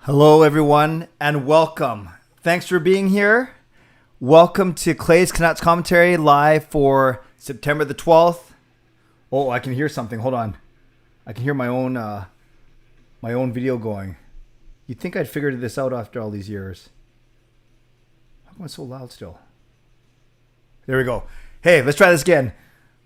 Hello, everyone, and welcome. Thanks for being here. Welcome to Clay's Canucks commentary live for September the 12th. Oh, I can hear something. Hold on. I can hear my own video going. You'd think I'd figured this out after all these years. How come it's so loud still? There we go. Hey, let's try this again.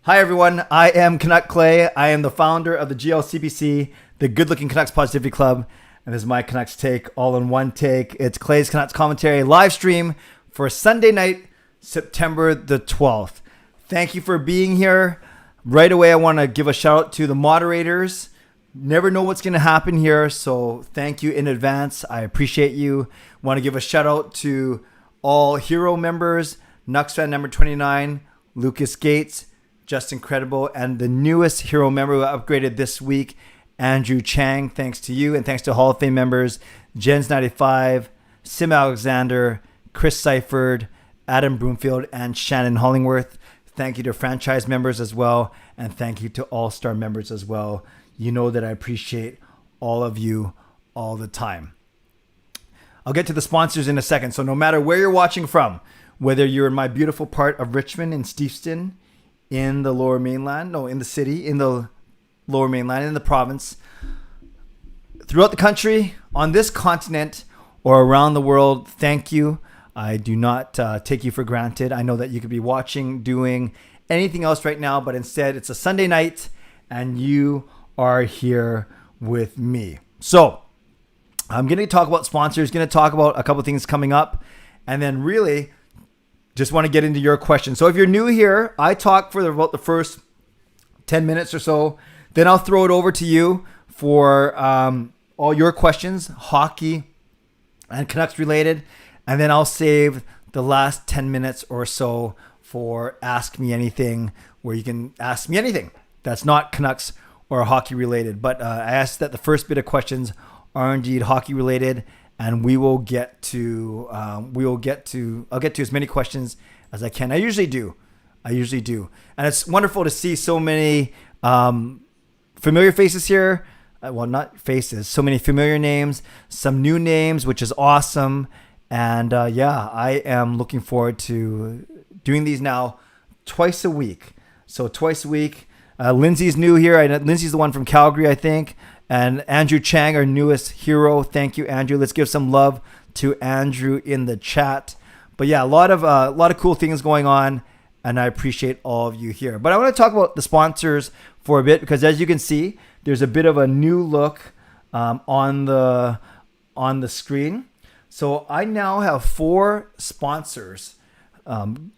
Hi, everyone. I am Canuck Clay. I am the founder of the GLCPC, the Good Looking Canucks Positivity Club. And this is my Canucks take, all in one take. It's Clay's Canucks commentary live stream for Sunday night, September the 12th. Thank you for being here. Right away, I want to give a shout out to the moderators. Never know what's going to happen here, so thank you in advance. I appreciate you. Want to give a shout out to all hero members, nucksfan number 29, Lucas Gates, Justin Credible, and the newest hero member who upgraded this week, Andrew Chang. Thanks to you, and thanks to Hall of Fame members Jens95, simalexander, Chris Seifried, Adam Broomfield, and Shannon Hollingworth. Thank you to franchise members as well, and thank you to all-star members as well. You know that I appreciate all of you all the time. I'll get to the sponsors in a second. So no matter where you're watching from, whether you're in my beautiful part of Richmond in Steveston, in the Lower Mainland, in the city, in the Lower Mainland, in the province, throughout the country, on this continent, or around the world, thank you. I do not take you for granted. I know that you could be watching, doing anything else right now, but instead it's a Sunday night and you are here with me. So I'm going to talk about sponsors, going to talk about a couple of things coming up, and then really just want to get into your questions. So if you're new here, I talk for about the first 10 minutes or so. Then I'll throw it over to you for all your questions, hockey and Canucks related. And then I'll save the last 10 minutes or so for Ask Me Anything, where you can ask me anything that's not Canucks or hockey related. But I asked that the first bit of questions are indeed hockey related, and I'll get to as many questions as I can. I usually do. And it's wonderful to see so many familiar faces here. Well, not faces, so many familiar names, some new names, which is awesome. And I am looking forward to doing these now twice a week. So twice a week. Lindsay's new here. Lindsay's the one from Calgary, I think. And Andrew Chang, our newest hero. Thank you, Andrew. Let's give some love to Andrew in the chat. But yeah, a lot of cool things going on, and I appreciate all of you here. But I want to talk about the sponsors for a bit, because as you can see, there's a bit of a new look on the screen. So I now have 4 sponsors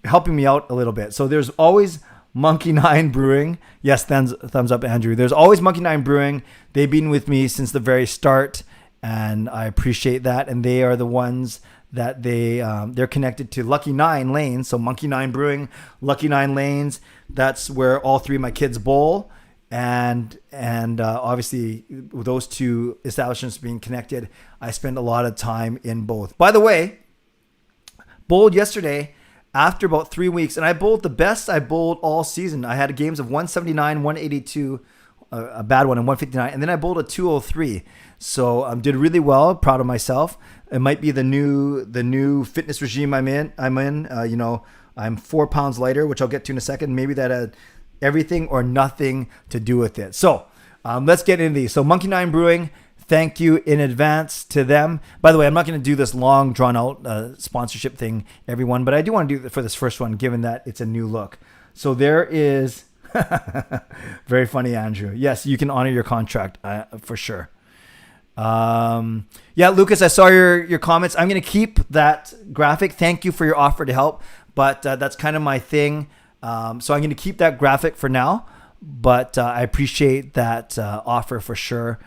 helping me out a little bit. So there's always Monkey 9 Brewing. Yes, thumbs up, Andrew. There's always Monkey 9 Brewing. They've been with me since the very start, and I appreciate that. And they are the ones that they're connected to Lucky 9 Lanes. So Monkey 9 Brewing, Lucky 9 Lanes. That's where all 3 of my kids bowl. And obviously, with those 2 establishments being connected, I spend a lot of time in both. By the way, bowled yesterday after about 3 weeks, and I bowled the best I bowled all season. I had games of 179, 182, a bad one, and 159, and then I bowled a 203. So I did really well. Proud of myself. It might be the new fitness regime I'm in. I'm 4 pounds lighter, which I'll get to in a second. Maybe that had everything or nothing to do with it. So let's get into these. So Monkey 9 Brewing, thank you in advance to them. By the way, I'm not going to do this long, drawn-out sponsorship thing, everyone, but I do want to do it for this first one, given that it's a new look. So there is... Very funny, Andrew. Yes, you can honor your contract for sure. Lucas, I saw your comments. I'm going to keep that graphic. Thank you for your offer to help, but that's kind of my thing. So I'm going to keep that graphic for now, but I appreciate that offer for sure.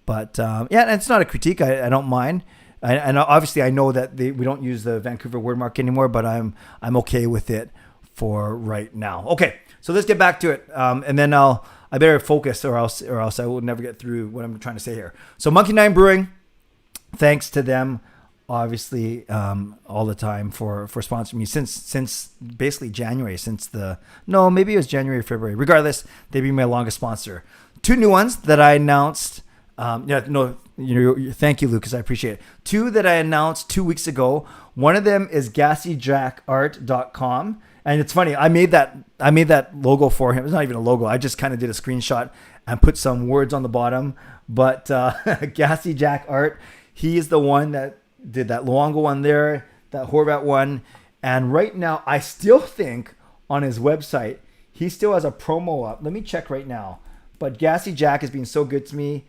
But and it's not a critique. I don't mind. And obviously I know that we don't use the Vancouver wordmark anymore, but I'm okay with it for right now. Okay, so let's get back to it, and then I better focus, or else I will never get through what I'm trying to say here. So Monkey 9 Brewing, thanks to them, obviously, all the time for sponsoring me since basically January. Maybe it was January or February. Regardless, they've been my longest sponsor. 2 new ones that I announced. Thank you, Lucas. I appreciate it. 2 that I announced 2 weeks ago. One of them is GassyJackArt.com. And it's funny, I made that logo for him. It's not even a logo. I just kind of did a screenshot and put some words on the bottom. But Gassy Jack Art, he is the one that did that Luongo one there, that Horvat one. And right now, I still think on his website, he still has a promo up. Let me check right now. But Gassy Jack has been so good to me.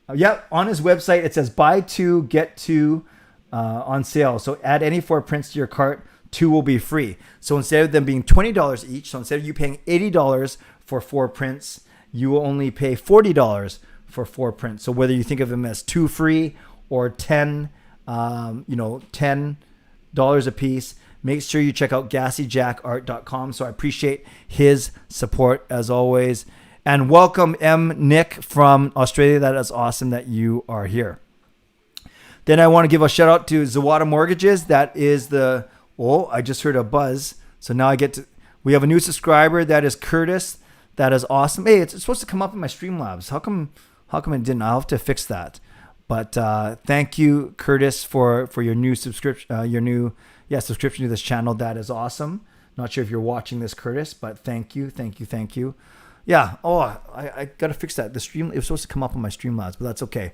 On his website, it says buy 2, get 2 on sale. So add any 4 prints to your cart. 2 will be free. So instead of them being $20 each, so instead of you paying $80 for 4 prints, you will only pay $40 for 4 prints. So whether you think of them as 2 free or $10 a piece, make sure you check out GassyJackArt.com. So I appreciate his support as always. And welcome Nick from Australia. That is awesome that you are here. Then I want to give a shout out to Zawada Mortgages. That is I just heard a buzz. So now we have a new subscriber. That is Curtis. That is awesome. Hey, it's supposed to come up in my Streamlabs. How come it didn't? I'll have to fix that. But thank you, Curtis, for your new subscription, subscription to this channel. That is awesome. Not sure if you're watching this, Curtis, but thank you. Yeah. Oh, I got to fix that. It was supposed to come up on my Streamlabs, but that's okay.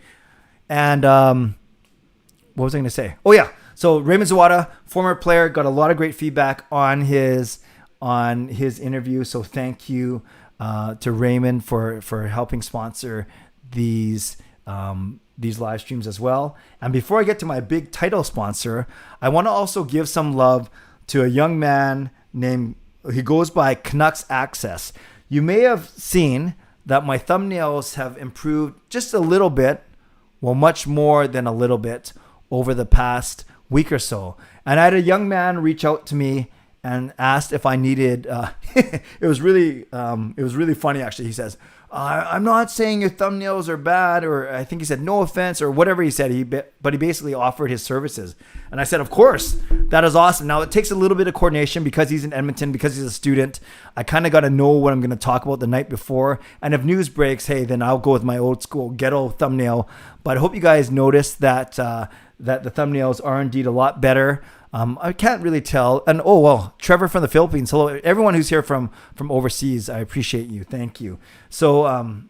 And what was I going to say? Oh, yeah. So Raymond Zawada, former player, got a lot of great feedback on his interview. So thank you to Raymond for helping sponsor these live streams as well. And before I get to my big title sponsor, I want to also give some love to a young man he goes by Canucks Access. You may have seen that my thumbnails have improved just a little bit, well, much more than a little bit over the past week or so. And I had a young man reach out to me and asked if I needed, it was really funny actually. He says, I'm not saying your thumbnails are bad, or I think he said no offense or whatever he said, but he basically offered his services. And I said, of course, that is awesome. Now it takes a little bit of coordination because he's in Edmonton, because he's a student. I kind of got to know what I'm going to talk about the night before. And if news breaks, hey, then I'll go with my old school ghetto thumbnail. But I hope you guys noticed that the thumbnails are indeed a lot better. I can't really tell. And Trevor from the Philippines. Hello, everyone who's here from overseas. I appreciate you. Thank you. So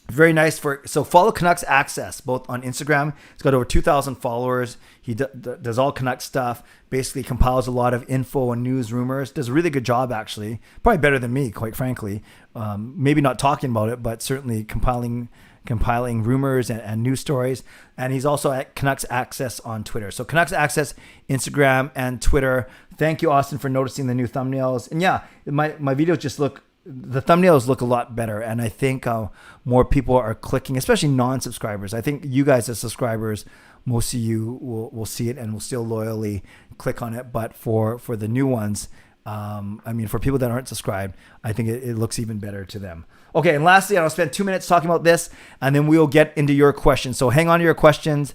very nice. So follow Canucks Access both on Instagram. He's got over 2,000 followers. He does all Canucks stuff. Basically compiles a lot of info and news, rumors. Does a really good job actually. Probably better than me, quite frankly. Maybe not talking about it, but certainly compiling rumors and news stories. And he's also at Canucks Access on Twitter. So Canucks Access, Instagram and Twitter. Thank you, Austin, for noticing the new thumbnails. And yeah, my videos the thumbnails look a lot better. And I think more people are clicking, especially non-subscribers. I think you guys as subscribers, most of you will see it and will still loyally click on it. But for the new ones, for people that aren't subscribed, I think it looks even better to them. Okay, and lastly, I'll spend 2 minutes talking about this, and then we'll get into your questions. So hang on to your questions.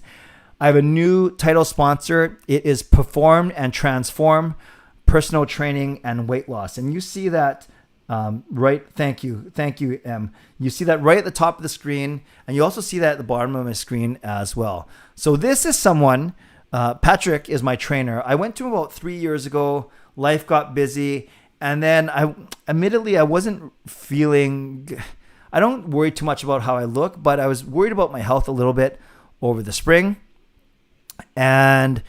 I have a new title sponsor. It is Perform and Transform, Personal Training and Weight Loss. And you see that right. Thank you, Em. You see that right at the top of the screen, and you also see that at the bottom of my screen as well. So this is someone, Patrick is my trainer. I went to him about 3 years ago. Life got busy. And then I wasn't feeling, I don't worry too much about how I look, but I was worried about my health a little bit over the spring. And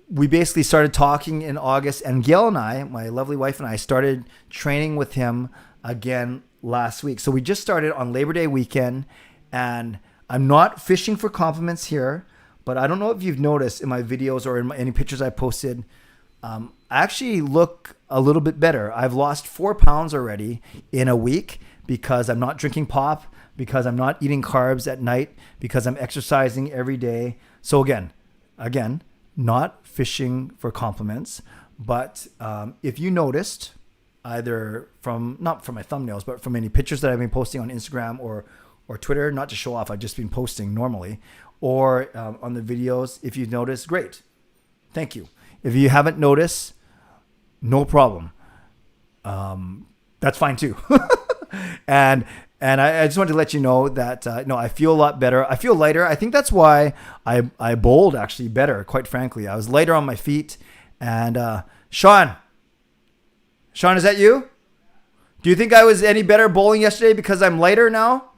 we basically started talking in August, and Gail and I, my lovely wife and I, started training with him again last week. So we just started on Labor Day weekend, and I'm not fishing for compliments here, but I don't know if you've noticed in my videos or in any pictures I posted, I actually look a little bit better. I've lost 4 pounds already in a week because I'm not drinking pop, because I'm not eating carbs at night, because I'm exercising every day. So again, not fishing for compliments, but if you noticed, either not from my thumbnails, but from any pictures that I've been posting on Instagram or Twitter, not to show off, I've just been posting normally, or on the videos, if you noticed, great. Thank you. If you haven't noticed, no problem. That's fine too. And And I just wanted to let you know that, no, I feel a lot better. I feel lighter. I think that's why I bowled actually better, quite frankly. I was lighter on my feet. And Sean, is that you? Do you think I was any better bowling yesterday because I'm lighter now?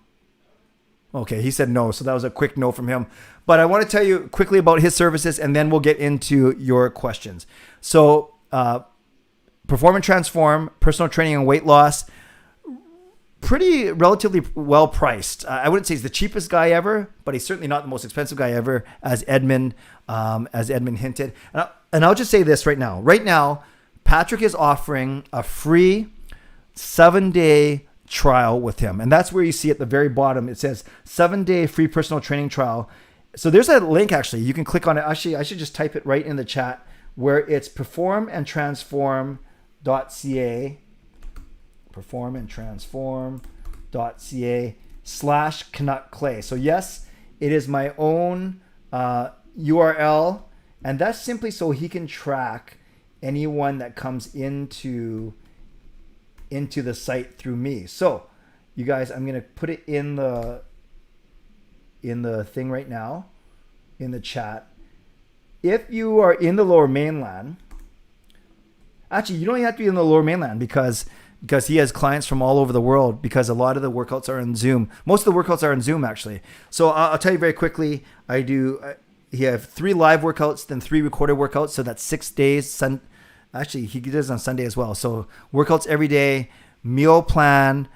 Okay, he said no, so that was a quick no from him. But I want to tell you quickly about his services, and then we'll get into your questions. So, Perform and Transform, personal training and weight loss, pretty relatively well priced. I wouldn't say he's the cheapest guy ever, but he's certainly not the most expensive guy ever, as Edmund hinted. And I'll just say this right now. Right now, Patrick is offering a free 7-day trial with him. And that's where you see at the very bottom, it says 7-day free personal training trial. So there's a link actually. You can click on it. Actually, I should just type it right in the chat where it's performandtransform.ca. performandtransform.ca/Canuck Clay. So yes, it is my own URL. And that's simply so he can track anyone that comes into the site through me. So you guys, I'm going to put it in the thing right now, in the chat. If you are in the Lower Mainland, actually, you don't even have to be in the Lower Mainland because he has clients from all over the world, because a lot of the workouts are in Zoom. Most of the workouts are in Zoom, actually. So I'll tell you very quickly, he have 3 live workouts, then 3 recorded workouts. So that's 6 days. Actually, he does on Sunday as well. So workouts every day, meal plan,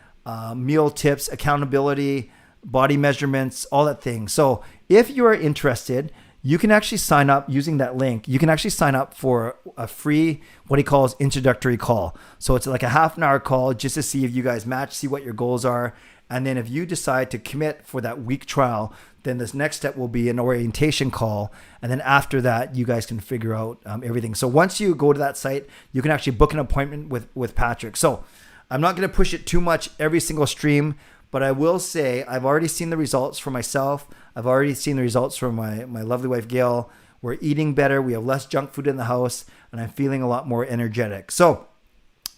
meal tips, accountability, body measurements, all that thing. So if you are interested, you can actually sign up using that link. You can actually sign up for a free, what he calls introductory call. So it's like a half-an-hour call just to see if you guys match, see what your goals are. And then if you decide to commit for that week trial, then this next step will be an orientation call. And then after that, you guys can figure out everything. So once you go to that site, you can actually book an appointment with Patrick. So I'm not going to push it too much every single stream, but I will say I've already seen the results for myself. I've already seen the results for my lovely wife, Gail. We're eating better. We have less junk food in the house, and I'm feeling a lot more energetic. So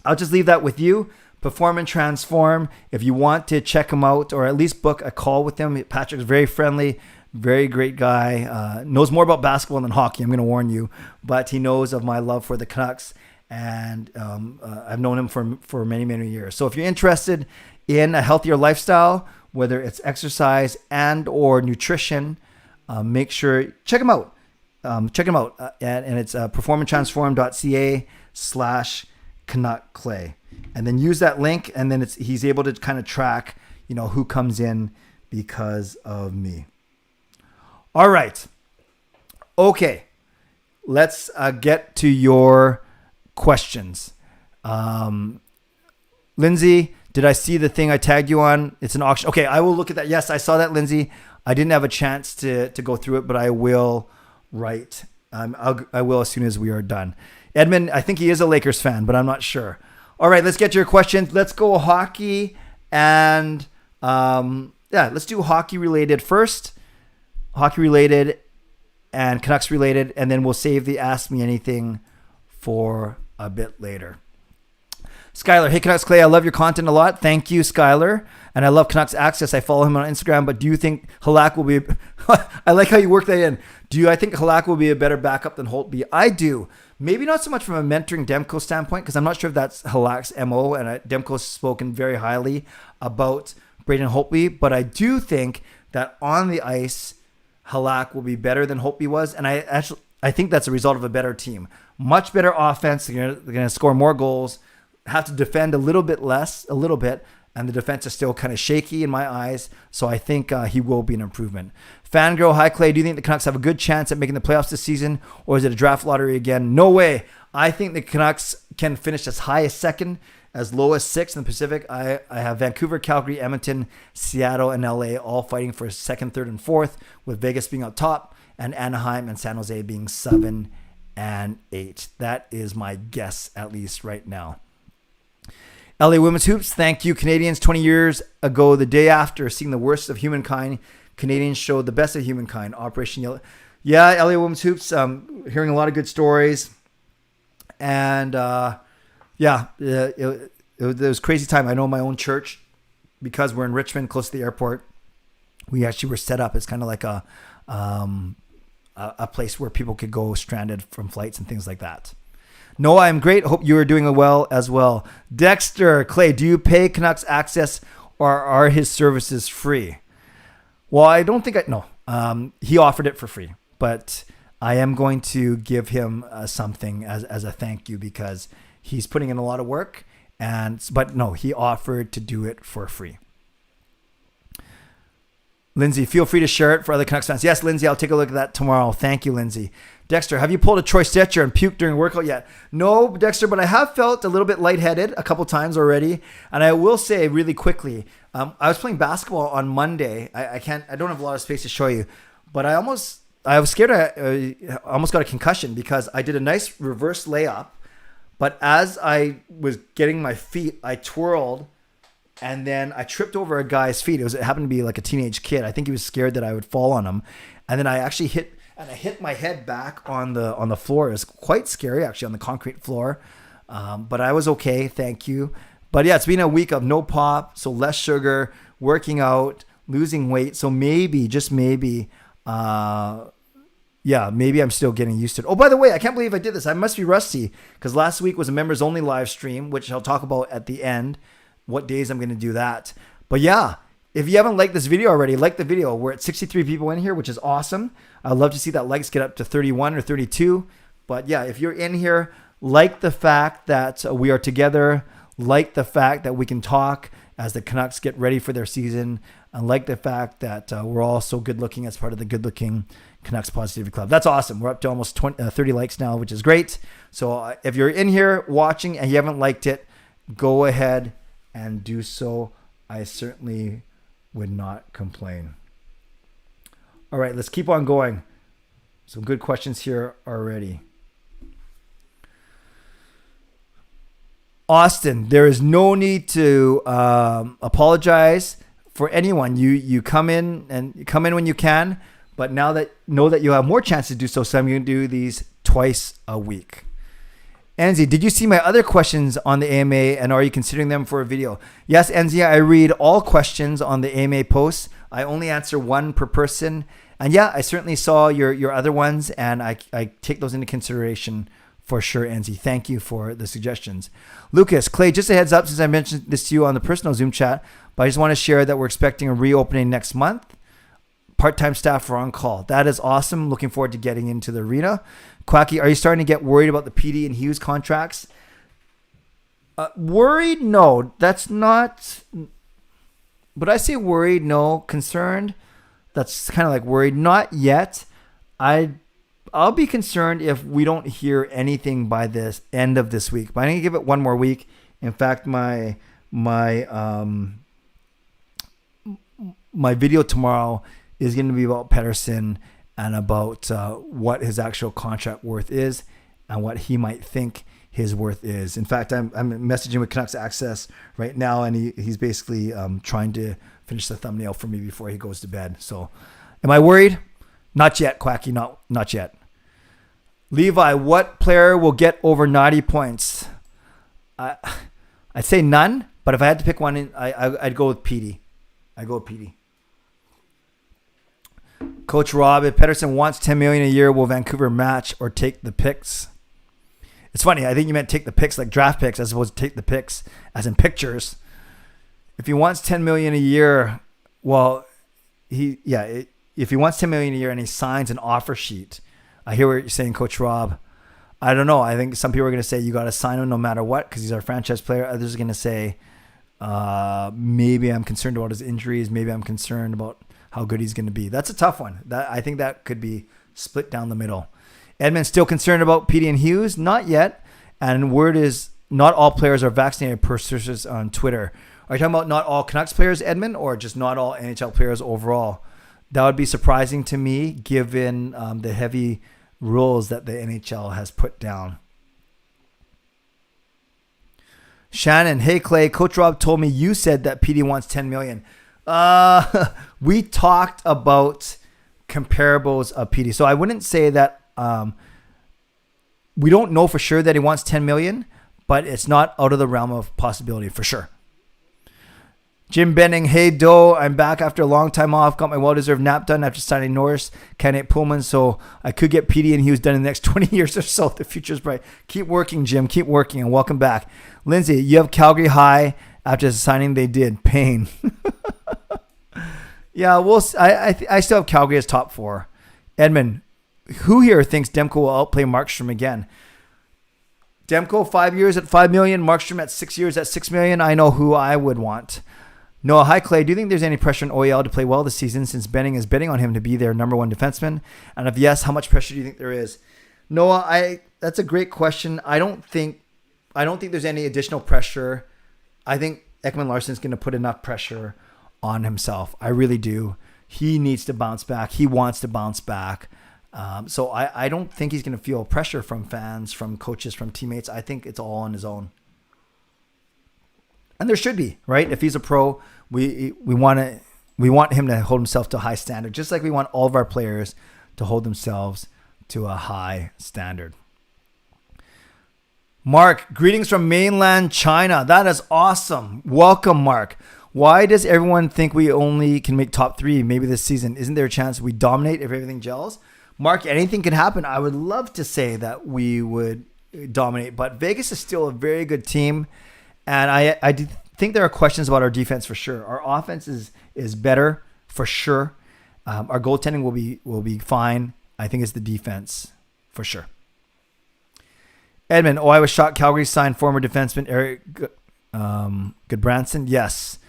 I'll just leave that with you. Perform and Transform. If you want to check him out or at least book a call with him, Patrick's very friendly, very great guy. Knows more about basketball than hockey, I'm going to warn you. But he knows of my love for the Canucks, and I've known him for many, many years. So if you're interested in a healthier lifestyle, whether it's exercise and or nutrition, make sure, check him out. And it's performandtransform.ca/Canuck Clay. And then use that link, and then he's able to kind of track, who comes in because of me. All right. Okay. Let's get to your questions. Lindsay, did I see the thing I tagged you on? It's an auction. Okay, I will look at that. Yes, I saw that, Lindsay. I didn't have a chance to go through it, but I will write. I will as soon as we are done. Edmund, I think he is a Lakers fan, but I'm not sure. All right, let's get to your questions. Let's go hockey and let's do hockey related first. Hockey related and Canucks related, and then we'll save the Ask Me Anything for a bit later. Skylar, hey Canucks Clay, I love your content a lot. Thank you, Skylar. And I love Canucks Access. I follow him on Instagram, but do you think Halak will be... I like how you work that in. I think Halak will be a better backup than Holtby? I do. Maybe not so much from a mentoring Demko standpoint, because I'm not sure if that's Halak's MO, and Demko's spoken very highly about Braden Holtby, but I do think that on the ice, Halak will be better than Holtby was, and I think that's a result of a better team. Much better offense. They're going to score more goals, have to defend a little bit, and the defense is still kind of shaky in my eyes, so I think he will be an improvement. Fangirl, hi Clay, do you think the Canucks have a good chance at making the playoffs this season, or is it a draft lottery again? No way. I think the Canucks can finish as high as second, as low as sixth in the Pacific. I have Vancouver, Calgary, Edmonton, Seattle, and LA all fighting for second, third, and fourth, with Vegas being up top, and Anaheim and San Jose being 7 and 8. That is my guess, at least right now. LA Women's Hoops, thank you, Canadians. 20 years ago, the day after seeing the worst of humankind, Canadians showed the best of humankind. Operation Yellow. Yeah, LA Women's Hoops, hearing a lot of good stories. And it was a crazy time. I know my own church because we're in Richmond, close to the airport, we actually were set up as kind of like a place where people could go stranded from flights and things like that. Noah, I'm great. Hope you are doing well as well. Dexter, Clay, do you pay Canucks Access or are his services free? Well, I don't think no. He offered it for free, but I am going to give him something as a thank you because he's putting in a lot of work. But no, he offered to do it for free. Lindsay, feel free to share it for other Canucks fans. Yes, Lindsay, I'll take a look at that tomorrow. Thank you, Lindsay. Dexter, have you pulled a Troy Stecher and puked during workout yet? No, Dexter, but I have felt a little bit lightheaded a couple times already. And I will say really quickly, I was playing basketball on Monday. I don't have a lot of space to show you, but I was scared. I almost got a concussion because I did a nice reverse layup. But as I was getting my feet, I twirled and then I tripped over a guy's feet. It happened to be like a teenage kid. I think he was scared that I would fall on him. And then I actually hit my head back on the floor. It was quite scary actually on the concrete floor. But I was okay. Thank you. But yeah, it's been a week of no pop. So less sugar, working out, losing weight. So maybe, just maybe, maybe I'm still getting used to it. Oh, by the way, I can't believe I did this. I must be rusty because last week was a members only live stream, which I'll talk about at the end, what days I'm going to do that. But yeah, if you haven't liked this video already, like the video. We're at 63 people in here, which is awesome. I'd love to see that likes get up to 31 or 32. But yeah, if you're in here, like the fact that we are together, like the fact that we can talk as the Canucks get ready for their season, and like the fact that we're all so good looking as part of the good looking Canucks Positivity Club. That's awesome. We're up to almost 30 likes now, which is great. So if you're in here watching and you haven't liked it, go ahead and do so. I certainly would not complain. All right, let's keep on going. Some good questions here already. Austin, there is no need to apologize for anyone. You come in when you can. But know that you have more chance to do so. So I'm going to do these twice a week. Enzi, did you see my other questions on the AMA and are you considering them for a video? Yes, Enzi, I read all questions on the AMA posts. I only answer one per person. And yeah, I certainly saw your other ones and I take those into consideration for sure, Enzi. Thank you for the suggestions. Lucas, Clay, just a heads up since I mentioned this to you on the personal Zoom chat, but I just want to share that we're expecting a reopening next month. Part-time staff are on call. That is awesome. Looking forward to getting into the arena. Quacky, are you starting to get worried about the PD and Hughes contracts? Worried? No, that's not. But I say worried, no. Concerned? That's kind of like worried. Not yet. I'll be concerned if we don't hear anything by this end of this week. But I'm going to give it one more week. In fact, my video tomorrow is going to be about Pettersson and about what his actual contract worth is and what he might think his worth is. In fact, I'm messaging with Canucks Access right now, and he's basically trying to finish the thumbnail for me before he goes to bed. So am I worried? Not yet, Quacky, not yet. Levi, what player will get over 90 points? I'd say none, but if I had to pick one, I'd go with Petey. I'd go with Petey. Coach Rob, if Pettersson wants $10 million a year, will Vancouver match or take the picks? It's funny. I think you meant take the picks like draft picks as opposed to take the picks as in pictures. If he wants $10 million a year, well, if he wants $10 million a year and he signs an offer sheet, I hear what you're saying, Coach Rob. I don't know. I think some people are going to say you got to sign him no matter what because he's our franchise player. Others are going to say maybe I'm concerned about his injuries. Maybe I'm concerned about how good he's going to be. That's a tough one. I think that could be split down the middle. Edmund's still concerned about Petey and Hughes? Not yet. And word is not all players are vaccinated per sources on Twitter. Are you talking about not all Canucks players, Edmund, or just not all NHL players overall? That would be surprising to me given the heavy rules that the NHL has put down. Shannon, hey Clay, Coach Rob told me you said that Petey wants $10 million. We talked about comparables of Petey. So I wouldn't say that we don't know for sure that he wants $10 million, but it's not out of the realm of possibility for sure. Jim Benning, hey Doe, I'm back after a long time off. Got my well-deserved nap done after signing Norris, Kenneth Pullman, so I could get PD and Hughes done in the next 20 years or so. The future's bright. Keep working, Jim. Keep working, and welcome back. Lindsay, you have Calgary high after the signing they did. Pain. Yeah, I still have Calgary as top 4. Edmund, who here thinks Demko will outplay Markstrom again? Demko 5 years at $5 million, Markstrom at 6 years at $6 million. I know who I would want. Noah, hi Clay. Do you think there's any pressure on OEL to play well this season since Benning is betting on him to be their number 1 defenseman? And if yes, how much pressure do you think there is? Noah, that's a great question. I don't think there's any additional pressure. I think Ekman Larsson's going to put enough pressure on himself. I really do. He needs to bounce back. He wants to bounce back. So I don't think he's going to feel pressure from fans, from coaches, from teammates. I think it's all on his own. And there should be, right? If he's a pro, we want him to hold himself to a high standard, just like we want all of our players to hold themselves to a high standard. Mark, greetings from mainland China. That is awesome. Welcome, Mark. Why does everyone think we only can make top 3 maybe this season? Isn't there a chance we dominate if everything gels? Mark, anything can happen. I would love to say that we would dominate, but Vegas is still a very good team. And I do think there are questions about our defense for sure. Our offense is better for sure. Our goaltending will be fine. I think it's the defense for sure. Edmund, I was shocked Calgary signed former defenseman Eric Goodbranson. Yes.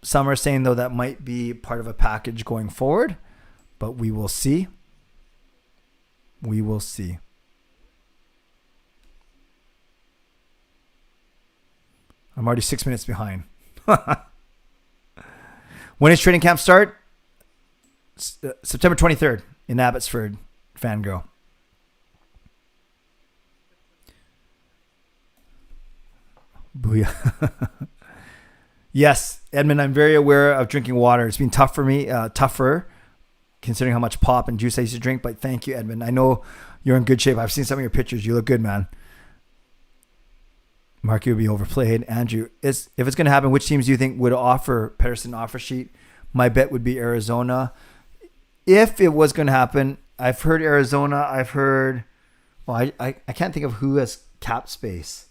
Some are saying, though, that might be part of a package going forward, but we will see. We will see. I'm already 6 minutes behind. When does training camp start? September 23rd in Abbotsford, Fangirl. Booyah. Yes, Edmund, I'm very aware of drinking water. It's been tough for me, tougher, considering how much pop and juice I used to drink. But thank you, Edmund. I know you're in good shape. I've seen some of your pictures. You look good, man. Marky will be overplayed. Andrew, if it's going to happen, which teams do you think would offer Pettersson offer sheet? My bet would be Arizona. If it was going to happen, I've heard Arizona. I've heard, I can't think of who has cap space.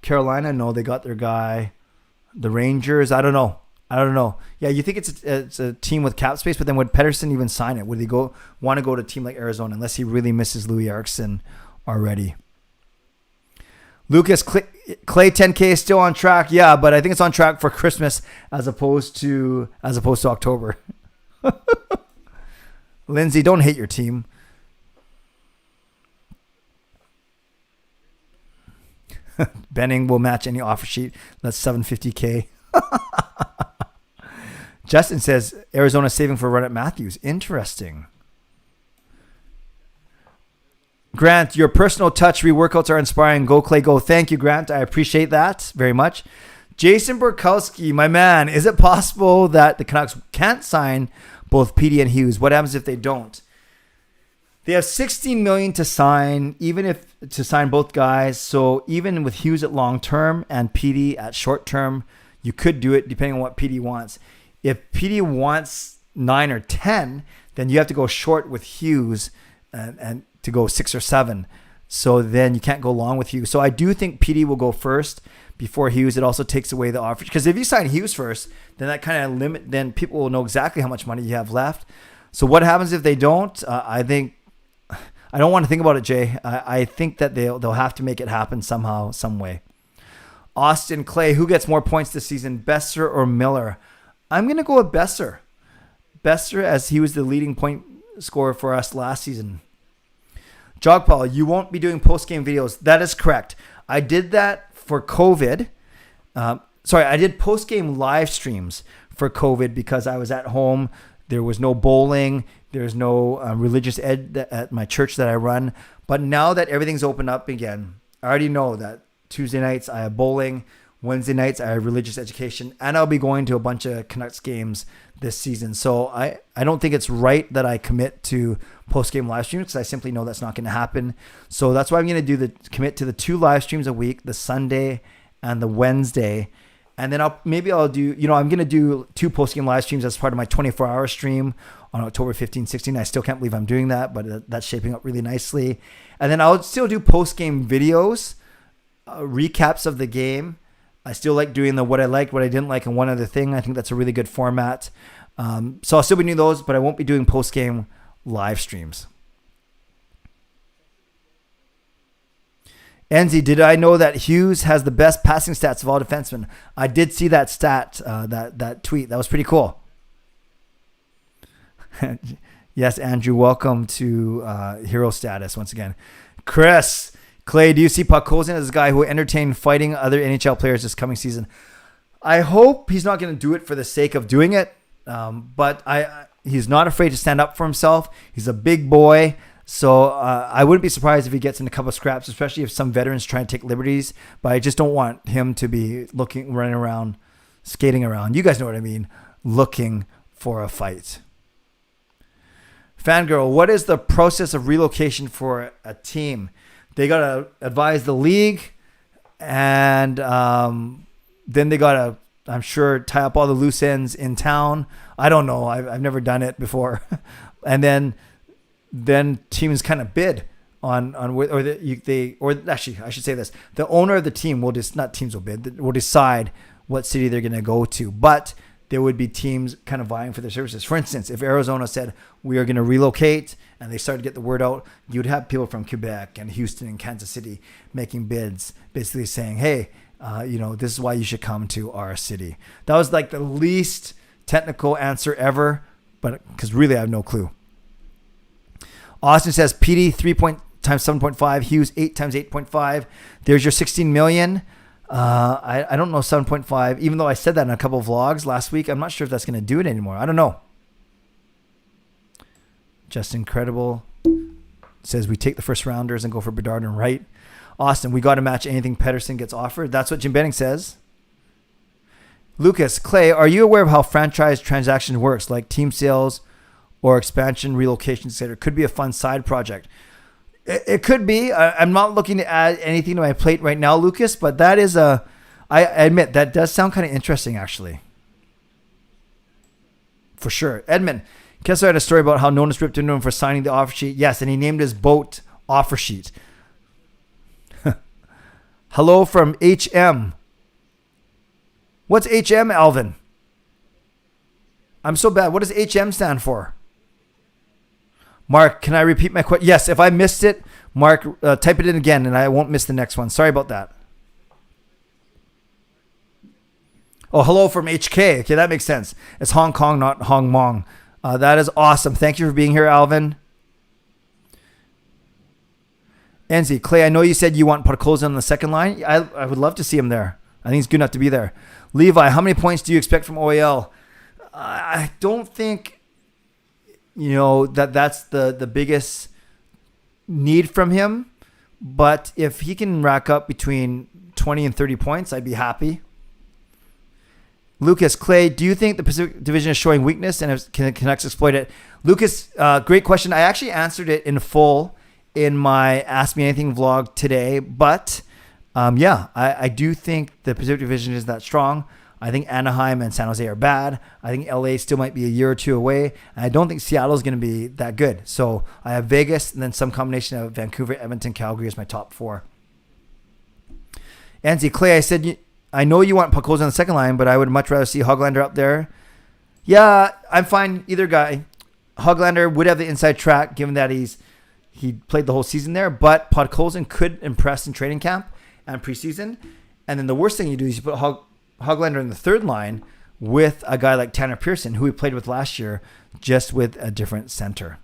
Carolina, no, they got their guy. The Rangers, I don't know. Yeah, you think it's a team with cap space, but then would Pettersson even sign it? Would he want to go to a team like Arizona unless he really misses Louis Eriksson already? Lucas, Clay 10K is still on track. Yeah, but I think it's on track for Christmas as opposed to October. Lindsay, don't hate your team. Benning will match any offer sheet. That's $750K. Justin says Arizona saving for a run at Matthews. Interesting. Grant, your personal touch re-workouts are inspiring. Go, Clay, go. Thank you, Grant. I appreciate that very much. Jason Burkowski, my man, is it possible that the Canucks can't sign both PD and Hughes? What happens if they don't? They have $16 million to sign, to sign both guys. So even with Hughes at long term and PD at short term, you could do it depending on what PD wants. If PD wants 9 or 10, then you have to go short with Hughes and to go 6 or 7. So then you can't go long with Hughes. So I do think PD will go first before Hughes. It also takes away the offer, because if you sign Hughes first, then that kind of then people will know exactly how much money you have left. So what happens if they don't? I don't want to think about it, Jay. I think that they'll have to make it happen somehow, some way. Austin Clay, who gets more points this season, Besser or Miller? I'm going to go with Besser. Besser, as he was the leading point scorer for us last season. Jogpaul, you won't be doing post-game videos. That is correct. I did that for COVID. I did post-game live streams for COVID because I was at home. There was no bowling. There's no religious ed at my church that I run. But now that everything's opened up again, I already know that Tuesday nights I have bowling. Wednesday nights I have religious education. And I'll be going to a bunch of Canucks games this season. So I don't think it's right that I commit to post-game live streams, because I simply know that's not going to happen. So that's why I'm going to commit to the 2 live streams a week, the Sunday and the Wednesday. And then I'll do, I'm going to do 2 post-game live streams as part of my 24-hour stream on October 15, 16. I still can't believe I'm doing that, but that's shaping up really nicely. And then I'll still do post-game videos, recaps of the game. I still like doing the what I liked, what I didn't like, and one other thing. I think that's a really good format. So I'll still be doing those, but I won't be doing post-game live streams. Enzi, did I know that Hughes has the best passing stats of all defensemen? I did see that stat, that tweet. That was pretty cool. Yes, Andrew, welcome to hero status once again. Chris, Clay, do you see Podkolzin as a guy who will entertain fighting other NHL players this coming season? I hope he's not going to do it for the sake of doing it, but he's not afraid to stand up for himself. He's a big boy. So I wouldn't be surprised if he gets in a couple of scraps, especially if some veterans try and take liberties. But I just don't want him to be running around, skating around. You guys know what I mean, looking for a fight. Fangirl, what is the process of relocation for a team? They got to advise the league, and then they got to, I'm sure, tie up all the loose ends in town. I don't know. I've never done it before. And then teams kind of bid on actually I should say this: the owner of the team will will decide what city they're going to go to, but there would be teams kind of vying for their services. For instance, if Arizona said we are going to relocate and they started to get the word out, you'd have people from Quebec and Houston and Kansas City making bids, basically saying, hey, this is why you should come to our city. That was like the least technical answer ever, but because really I have no clue. Austin says PD 3 times 7.5, Hughes 8 times 8.5. There's your 16 million. I don't know 7.5, even though I said that in a couple of vlogs last week. I'm not sure if that's going to do it anymore. I don't know. Just incredible. Says we take the first rounders and go for Bedard and Wright. Austin, we got to match anything Pedersen gets offered. That's what Jim Benning says. Lucas, Clay, are you aware of how franchise transaction works, like team sales or expansion, relocation, etc.? Could be a fun side project. It could be. I'm not looking to add anything to my plate right now, Lucas, but that is I admit, that does sound kind of interesting, actually. For sure. Edmund, Kessler had a story about how Nonis ripped into him for signing the offer sheet. Yes, and he named his boat Offer Sheet. Hello from HM. What's HM, Alvin? I'm so bad. What does HM stand for? Mark, can I repeat my question? Yes, if I missed it, Mark, type it in again and I won't miss the next one. Sorry about that. Oh, hello from HK. Okay, that makes sense. It's Hong Kong, not Hong Mong. That is awesome. Thank you for being here, Alvin. Enzi, Clay, I know you said you want Podkolzin on the second line. I would love to see him there. I think he's good enough to be there. Levi, how many points do you expect from OEL? I don't think, that's the biggest need from him. But if he can rack up between 20 and 30 points, I'd be happy. Lucas, Clay, do you think the Pacific Division is showing weakness and can the Canucks exploit it? Lucas, great question. I actually answered it in full in my Ask Me Anything vlog today. But I do think the Pacific Division is that strong. I think Anaheim and San Jose are bad. I think LA still might be a year or two away. And I don't think Seattle is going to be that good. So I have Vegas and then some combination of Vancouver, Edmonton, Calgary as my top 4. Anzi, Clay, I said, I know you want Podkolzin on the second line, but I would much rather see Hoglander up there. Yeah, I'm fine. Either guy. Hoglander would have the inside track given that he played the whole season there. But Podkolzin could impress in training camp and preseason. And then the worst thing you do is you put Hoglander in the third line with a guy like Tanner Pearson, who we played with last year, just with a different center.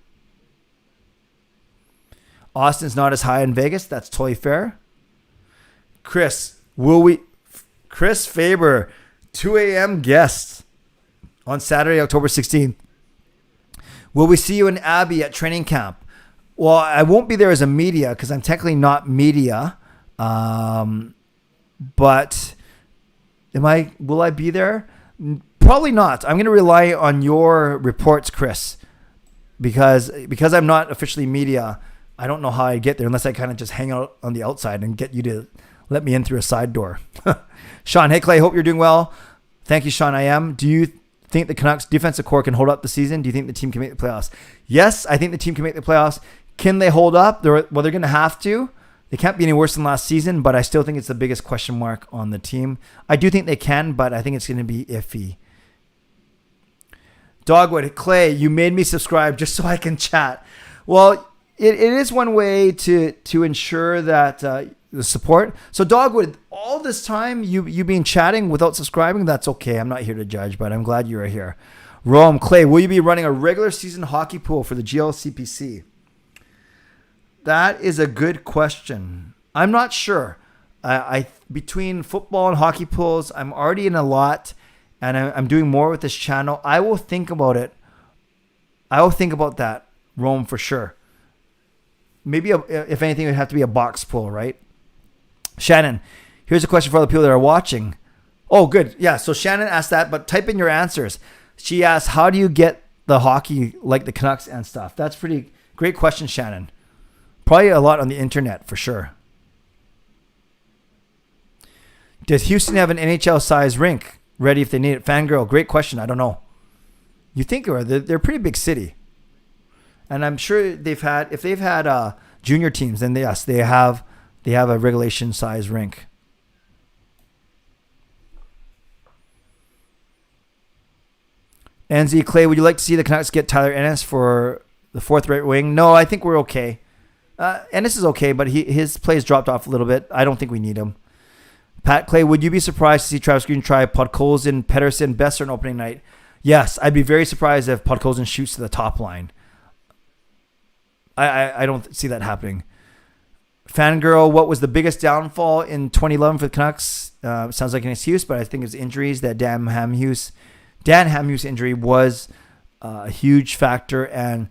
Austin's not as high in Vegas. That's totally fair. Chris Faber, 2 a.m. guest on Saturday, October 16th. Will we see you in Abbey at training camp? Well, I won't be there as a media because I'm technically not media. But will I be there? Probably not. I'm going to rely on your reports, Chris, because I'm not officially media. I don't know how I get there unless I kind of just hang out on the outside and get you to let me in through a side door. Sean, hey Clay, hope you're doing well. Thank you, Sean. I am. Do you think the Canucks defensive core can hold up the season? Do you think the team can make the playoffs? Yes, I think the team can make the playoffs. Can they hold up? They're going to have to. They can't be any worse than last season, but I still think it's the biggest question mark on the team. I do think they can, but I think it's going to be iffy. Dogwood, Clay, you made me subscribe just so I can chat. Well, it is one way to ensure that the support. So Dogwood, all this time you been chatting without subscribing, that's okay. I'm not here to judge, but I'm glad you are here. Rome, Clay, will you be running a regular season hockey pool for the GLCPC? That is a good question. I'm not sure. I between football and hockey pools, I'm already in a lot, and I'm doing more with this channel. I will think about it. I will think about that, Rome, for sure. Maybe, if anything, it would have to be a box pool, right? Shannon, here's a question for all the people that are watching. Oh, good. Yeah, so Shannon asked that, but type in your answers. She asked, how do you get the hockey like the Canucks and stuff? That's pretty great question, Shannon. Probably a lot on the internet for sure. Does Houston have an NHL size rink ready if they need it? Fangirl, great question. I don't know. You think they're a pretty big city, and I'm sure if they've had junior teams, then yes, they have a regulation size rink. NZ Clay, would you like to see the Canucks get Tyler Ennis for the fourth right wing? No, I think we're okay. Ennis is okay, but his plays dropped off a little bit. I don't think we need him. Pat Clay, would you be surprised to see Travis Green try Podkolzin, Pettersson, Besser on opening night? Yes, I'd be very surprised if Podkolzin shoots to the top line. I don't see that happening. Fangirl, what was the biggest downfall in 2011 for the Canucks? Sounds like an excuse, but I think it's injuries. That Dan Hamhuis injury was a huge factor, and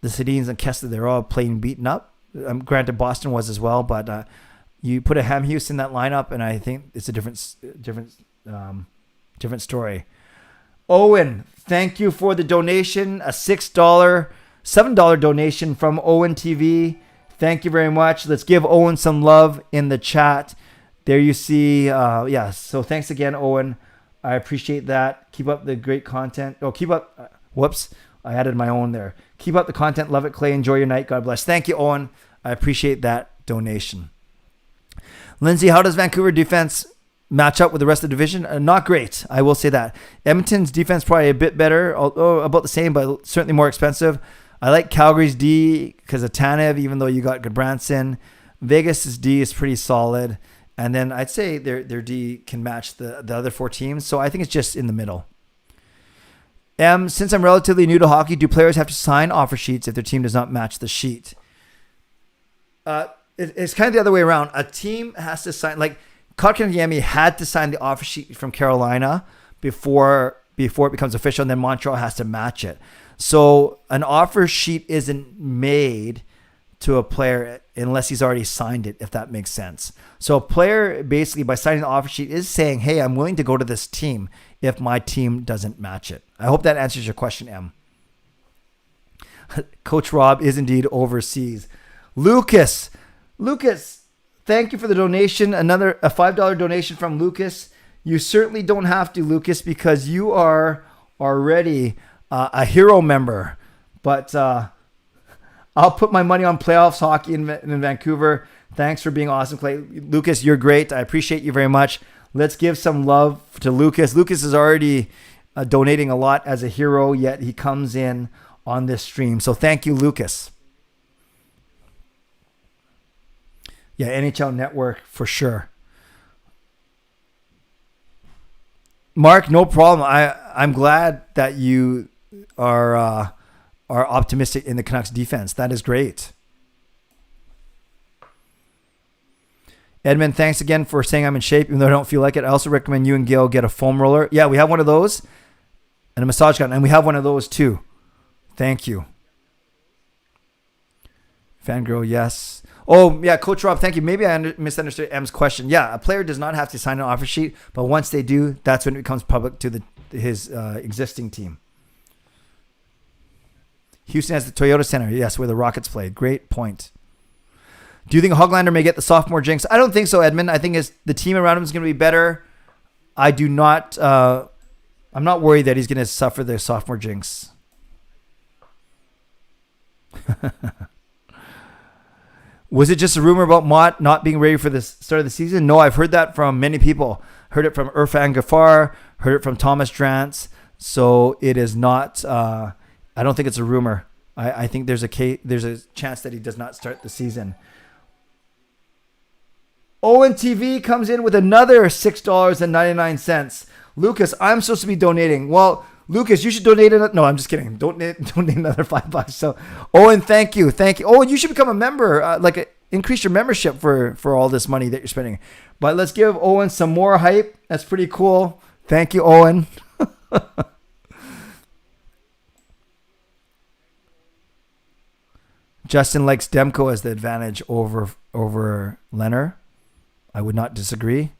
the Sedins and Kessler, they're all playing beaten up. Granted, Boston was as well, but you put a Hamhuis in that lineup, and I think it's a different story. Owen, thank you for the donation. A $7 donation from Owen TV. Thank you very much. Let's give Owen some love in the chat. There you see. So thanks again, Owen. I appreciate that. Keep up the great content. Whoops. I added my own there. Keep up the content. Love it, Clay. Enjoy your night. God bless. Thank you, Owen. I appreciate that donation. Lindsay, how does Vancouver defense match up with the rest of the division? Not great. I will say that. Edmonton's defense probably a bit better, although about the same, but certainly more expensive. I like Calgary's D because of Tanev, even though you got Goodbranson. Vegas's D is pretty solid. And then I'd say their D can match the other four teams. So I think it's just in the middle. Since I'm relatively new to hockey, do players have to sign offer sheets if their team does not match the sheet? It's kind of the other way around. A team has to sign, like Kotkaniemi had to sign the offer sheet from Carolina before it becomes official, and then Montreal has to match it. So an offer sheet isn't made to a player unless he's already signed it, if that makes sense. So a player basically by signing the offer sheet is saying, hey, I'm willing to go to this team if my team doesn't match it. I hope that answers your question, M. Coach Rob is indeed overseas. Lucas, thank you for the donation. A $5 donation from Lucas. You certainly don't have to, Lucas, because you are already a hero member. But I'll put my money on playoffs hockey in Vancouver. Thanks for being awesome, Clay. Lucas, you're great. I appreciate you very much. Let's give some love to Lucas. Lucas is already donating a lot as a hero, yet he comes in on this stream. So thank you, Lucas. Yeah, NHL Network for sure. Mark, no problem. I'm glad that you are optimistic in the Canucks defense. That is great. Edmund, thanks again for saying I'm in shape, even though I don't feel like it. I also recommend you and Gail get a foam roller. Yeah, we have one of those and a massage gun, and we have one of those too. Thank you. Fangirl, yes. Oh, yeah, Coach Rob, thank you. Maybe I misunderstood M's question. Yeah, a player does not have to sign an offer sheet, but once they do, that's when it becomes public to his existing team. Houston has the Toyota Center. Yes, where the Rockets play. Great point. Do you think Hoglander may get the sophomore jinx? I don't think so, Edmund. I think the team around him is going to be better. I do not. I'm not worried that he's going to suffer the sophomore jinx. Was it just a rumor about Mott not being ready for the start of the season? No, I've heard that from many people. Heard it from Hsmfangirl, heard it from Thomas Drance. So it is not. I don't think it's a rumor. I think there's a chance that he does not start the season. Owen TV comes in with another $6.99. Lucas, I'm supposed to be donating. Well, Lucas, you should donate it. No, I'm just kidding. Donate another $5. So, Owen, thank you. Owen, you should become a member. Increase your membership for all this money that you're spending. But let's give Owen some more hype. That's pretty cool. Thank you, Owen. Justin likes Demko as the advantage over Leonard. I would not disagree.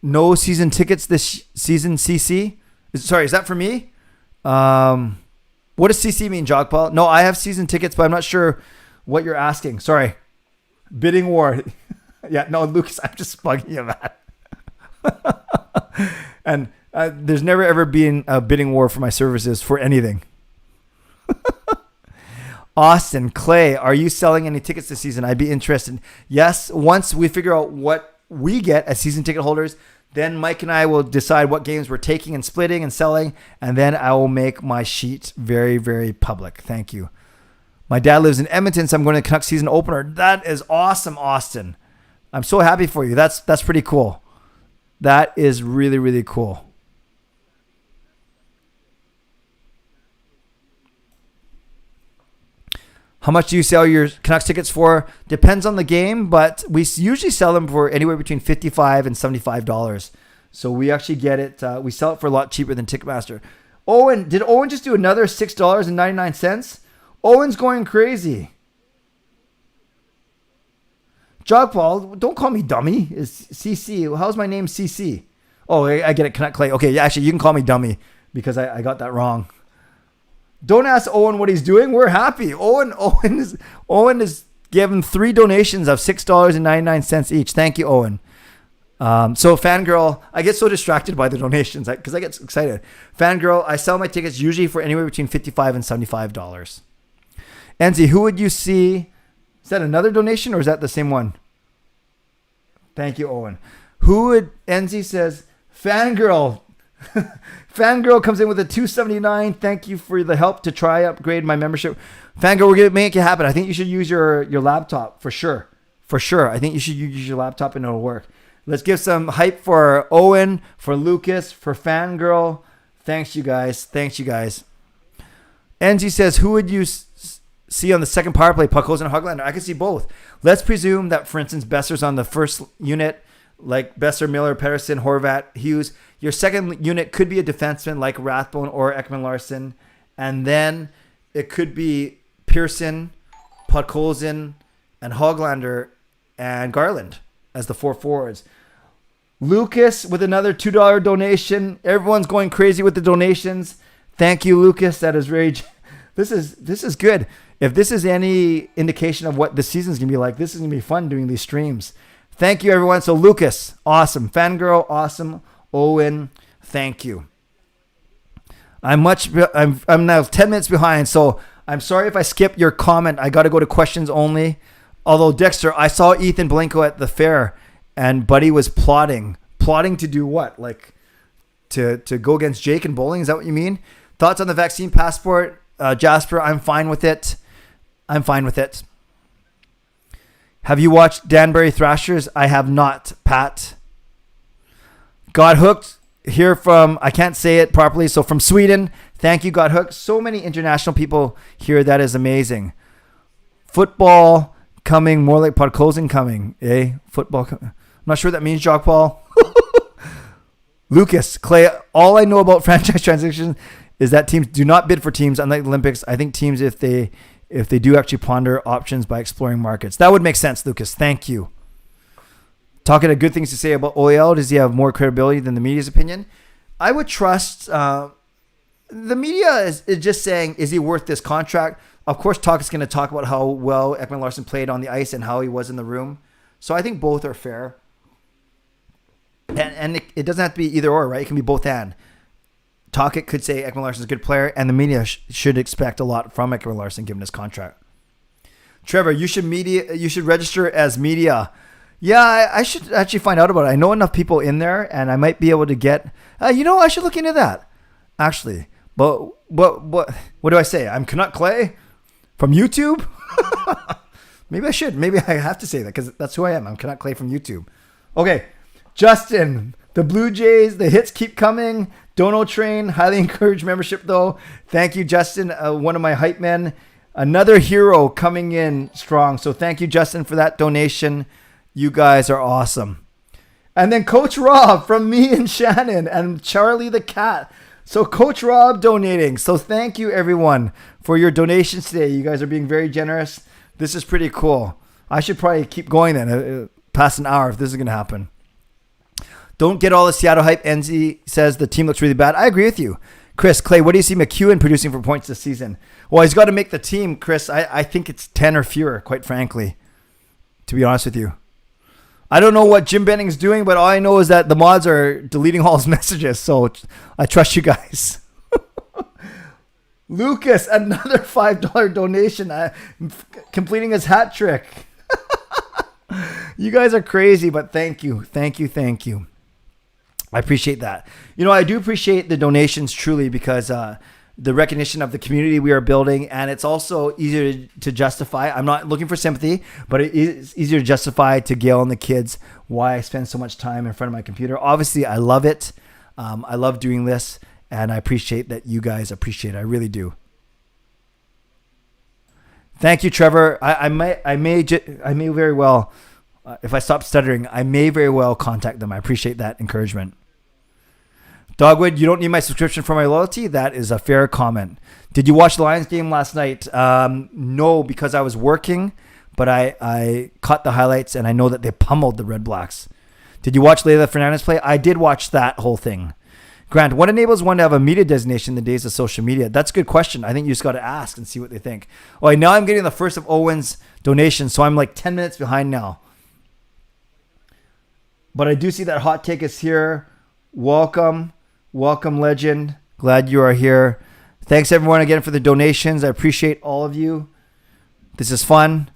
No season tickets this season, CC? Sorry, is that for me? What does CC mean, Jogpaul? No, I have season tickets, but I'm not sure what you're asking. Sorry. Bidding war. Yeah, no, Lucas, I'm just bugging you, man. And there's never ever been a bidding war for my services for anything. Austin, Clay, are you selling any tickets this season? I'd be interested. Yes, once we figure out what we get as season ticket holders, then Mike and I will decide what games we're taking and splitting and selling, and then I will make my sheet very, very public. Thank you. My dad lives in Edmonton, so I'm going to the Canucks season opener. That is awesome, Austin. I'm so happy for you. That's pretty cool. That is really, really cool. How much do you sell your Canucks tickets for? Depends on the game, but we usually sell them for anywhere between $55 and $75. So we actually get it. We sell it for a lot cheaper than Ticketmaster. Did Owen just do another $6.99? Owen's going crazy. Jogpaul, don't call me dummy. Is CC? How's my name CC? Oh, I get it. Canuck Clay. Okay, actually, you can call me dummy because I got that wrong. Don't ask Owen what he's doing. We're happy. Owen is given 3 donations of $6.99 each. Thank you, Owen. So Fangirl, I get so distracted by the donations because I get excited. Fangirl, I sell my tickets usually for anywhere between $55 and $75. Enzi, who would you see? Is that another donation or is that the same one? Thank you, Owen. Enzi says, Fangirl. Fangirl comes in with a $2.79. Thank you for the help to try upgrade my membership. Fangirl, we're gonna make it happen. I think you should use your laptop for sure. I think you should use your laptop and it'll work. Let's give some hype for Owen, for Lucas, for Fangirl. Thanks, you guys. Angie says, who would you see on the second power play, Puckos and Hoglander? I can see both. Let's presume that, for instance, Besser's on the first unit, like Besser, Miller, Pedersen, Horvat, Hughes. Your second unit could be a defenseman like Rathbone or Ekman Larson. And then it could be Pearson, Podkolzin, and Hoglander and Garland as the 4 forwards. Lucas with another $2 donation. Everyone's going crazy with the donations. Thank you, Lucas. That is very... This is good. If this is any indication of what the season's going to be like, this is going to be fun doing these streams. Thank you, everyone. So Lucas, awesome. Fangirl, awesome. Owen, thank you. I'm now 10 minutes behind, so I'm sorry if I skip your comment. I got to go to questions only. Although, Dexter, I saw Ethan Blanco at the fair, and Buddy was plotting to do what? Like to go against Jake in bowling? Is that what you mean? Thoughts on the vaccine passport? Jasper, I'm fine with it. Have you watched Danbury Thrashers? I have not, Pat. Got hooked here from, I can't say it properly, so from Sweden. Thank you, Got hooked. So many international people here. That is amazing. Football coming, more like Podkolzin coming. Football. I'm not sure what that means, Jacques Paul. Lucas, Clay, all I know about franchise transactions is that teams do not bid for teams, unlike the Olympics. I think teams, if they do actually ponder options by exploring markets. That would make sense, Lucas. Thank you. Talking of good things to say about OEL, does he have more credibility than the media's opinion? I would trust the media is just saying, is he worth this contract? Of course, Talk is going to talk about how well Ekman Larsson played on the ice and how he was in the room. So I think both are fair. And it doesn't have to be either or, right? It can be both and. Talk could say Ekman Larsson's a good player, and the media should expect a lot from Ekman Larsson given his contract. Trevor, you should register as media. Yeah, I should actually find out about it. I know enough people in there, and I might be able to get. I should look into that, actually. But what do I say? I'm Canuck Clay from YouTube. Maybe I should. Maybe I have to say that because that's who I am. I'm Canuck Clay from YouTube. Okay, Justin. The Blue Jays, the hits keep coming. Dono Train, highly encouraged membership though. Thank you, Justin, one of my hype men. Another hero coming in strong. So thank you, Justin, for that donation. You guys are awesome. And then Coach Rob from me and Shannon and Charlie the Cat. So Coach Rob donating. So thank you, everyone, for your donations today. You guys are being very generous. This is pretty cool. I should probably keep going then, past an hour if this is going to happen. Don't get all the Seattle hype. NZ says the team looks really bad. I agree with you. Chris, Clay, what do you see McEwen producing for points this season? Well, he's got to make the team, Chris. I think it's 10 or fewer, quite frankly, to be honest with you. I don't know what Jim Benning's doing, but all I know is that the mods are deleting all his messages, so I trust you guys. Lucas, another $5 donation, completing his hat trick. You guys are crazy, but thank you. Thank you. Thank you. I appreciate that. I do appreciate the donations truly because the recognition of the community we are building, and it's also easier to justify. I'm not looking for sympathy, but it is easier to justify to Gail and the kids why I spend so much time in front of my computer. Obviously, I love it. I love doing this, and I appreciate that you guys appreciate it. I really do. Thank you, Trevor. I may very well, if I stop stuttering, I may very well contact them. I appreciate that encouragement. Dogwood, you don't need my subscription for my loyalty. That is a fair comment. Did you watch the Lions game last night? No, because I was working, but I caught the highlights and I know that they pummeled the Red Blacks. Did you watch Leila Fernandez play? I did watch that whole thing. Grant, what enables one to have a media designation in the days of social media? That's a good question. I think you just got to ask and see what they think. All right, now I'm getting the first of Owen's donations, so I'm like 10 minutes behind now. But I do see that hot take is here. Welcome, legend. Glad you are here. Thanks, everyone, again for the donations. I appreciate all of you. This is fun.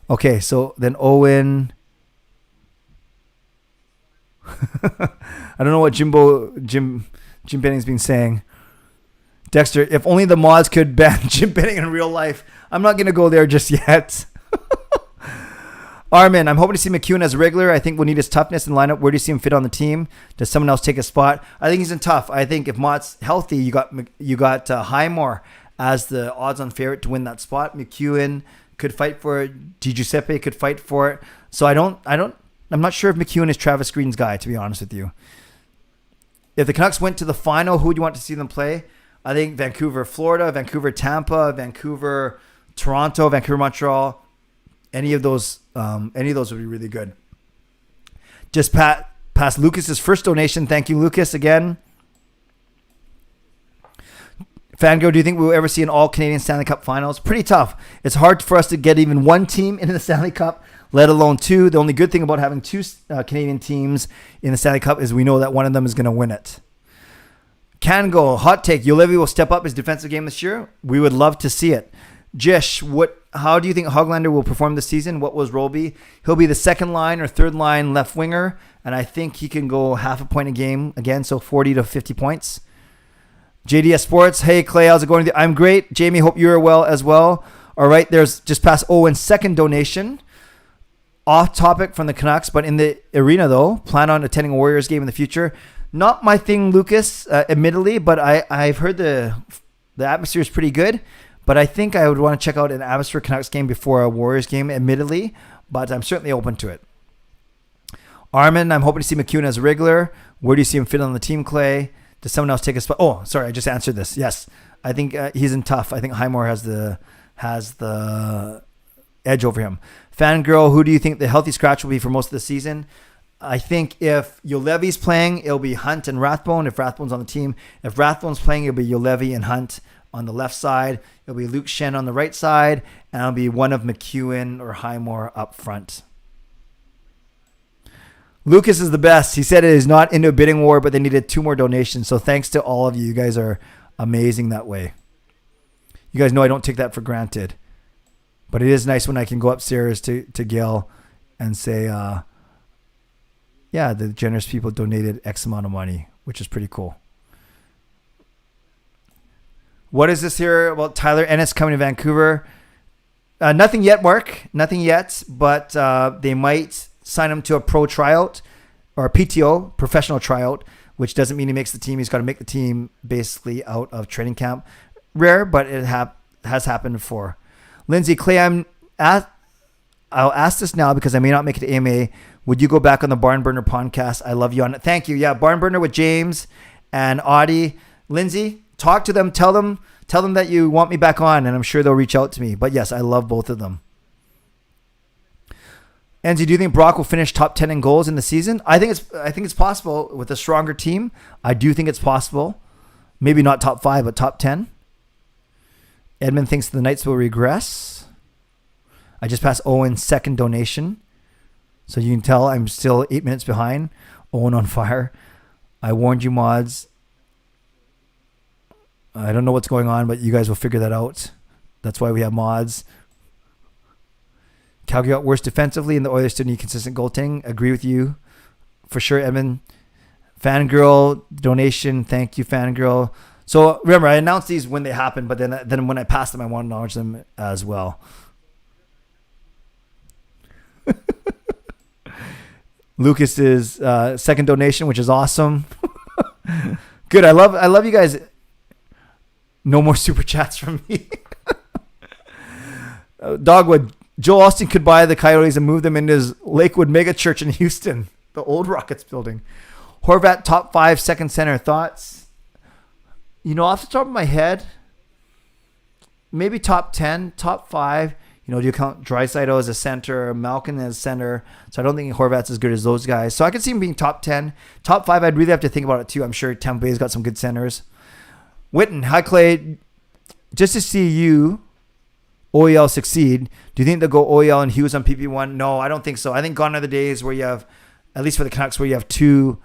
Okay, so then Owen. I don't know what Jim Benning's been saying. Dexter, if only the mods could ban Jim Benning in real life. I'm not going to go there just yet. Armin, I'm hoping to see McEwen as a regular. I think we'll need his toughness in the lineup. Where do you see him fit on the team? Does someone else take a spot? I think he's in tough. I think if Mott's healthy, you got Highmore as the odds-on favorite to win that spot. McEwen could fight for it. DiGiuseppe could fight for it. So I'm not sure if McEwen is Travis Green's guy, to be honest with you. If the Canucks went to the final, who would you want to see them play? I think Vancouver, Florida, Vancouver, Tampa, Vancouver, Toronto, Vancouver, Montreal. Any of those would be really good. Just past Lucas's first donation. Thank you, Lucas, again. Fangirl, do you think we'll ever see an all-Canadian Stanley Cup finals? Pretty tough. It's hard for us to get even one team into the Stanley Cup, let alone two. The only good thing about having two Canadian teams in the Stanley Cup is we know that one of them is going to win it. Can go. Hot take. Julevi will step up his defensive game this year. We would love to see it. Jish, how do you think Hoglander will perform this season? What will his role be? He'll be the second line or third line left winger, and I think he can go half a point a game again, so 40 to 50 points. JDS Sports, hey Clay, how's it going? I'm great. Jamie, hope you're well as well. All right, there's just past Owen's second donation. Off topic from the Canucks, but in the arena though, plan on attending a Warriors game in the future. Not my thing, Lucas, admittedly, but I've heard the atmosphere is pretty good. But I think I would want to check out an atmosphere Canucks game before a Warriors game, admittedly. But I'm certainly open to it. Armin, I'm hoping to see McEwen as a regular. Where do you see him fit on the team, Clay? Does someone else take a spot? Oh, sorry, I just answered this. Yes, I think he's in tough. I think Highmore has the edge over him. Fangirl, who do you think the healthy scratch will be for most of the season? I think if Ulevi's playing, it'll be Hunt and Rathbone if Rathbone's on the team. If Rathbone's playing, it'll be Ulevi and Hunt on the left side. It'll be Luke Shen on the right side, and it'll be one of McEwen or Highmore up front. Lucas is the best. He said it is not into a bidding war, but they needed 2 more donations. So thanks to all of you. You guys are amazing that way. You guys know I don't take that for granted. But it is nice when I can go upstairs to Gail and say, yeah, the generous people donated X amount of money, which is pretty cool. What is this here about Tyler Ennis coming to Vancouver? Nothing yet, Mark. Nothing yet, but they might sign him to a pro tryout or a PTO, professional tryout, which doesn't mean he makes the team. He's got to make the team basically out of training camp. Rare, but it has happened before. Lindsay Clay, I'll ask this now because I may not make it to AMA. Would you go back on the Barn Burner podcast? I love you on it. Thank you. Yeah, Barn Burner with James and Audie. Lindsay, talk to them. Tell them that you want me back on, and I'm sure they'll reach out to me. But yes, I love both of them. Enzi, do you think Brock will finish top 10 in goals in the season? I think it's possible with a stronger team. I do think it's possible. Maybe not top 5, but top 10. Edmund thinks the Knights will regress. I just passed Owen's second donation. So you can tell I'm still 8 minutes behind. Owen on fire. I warned you, mods. I don't know what's going on, but you guys will figure that out. That's why we have mods. Calgary got worse defensively, and the Oilers still need consistent goaltending. Agree with you. For sure, Edmund. Fangirl donation. Thank you, Fangirl. So remember, I announced these when they happened, but then when I passed them, I want to acknowledge them as well. Lucas's second donation, which is awesome. Good. I love you guys. No more super chats from me. Dogwood. Joel Austin could buy the Coyotes and move them into his Lakewood mega church in Houston, the old Rockets building. Horvat top 5 second center thoughts. Off the top of my head, maybe top 10, top 5. Do you count Draisaitl as a center, Malkin as center? So I don't think Horvat's as good as those guys. So I could see him being top 10. Top 5, I'd really have to think about it too. I'm sure Tampa Bay's got some good centers. Witten, hi Clay. Just to see you, OEL succeed, do you think they'll go OEL and Hughes on PP1? No, I don't think so. I think gone are the days where you have, at least for the Canucks, where you have 2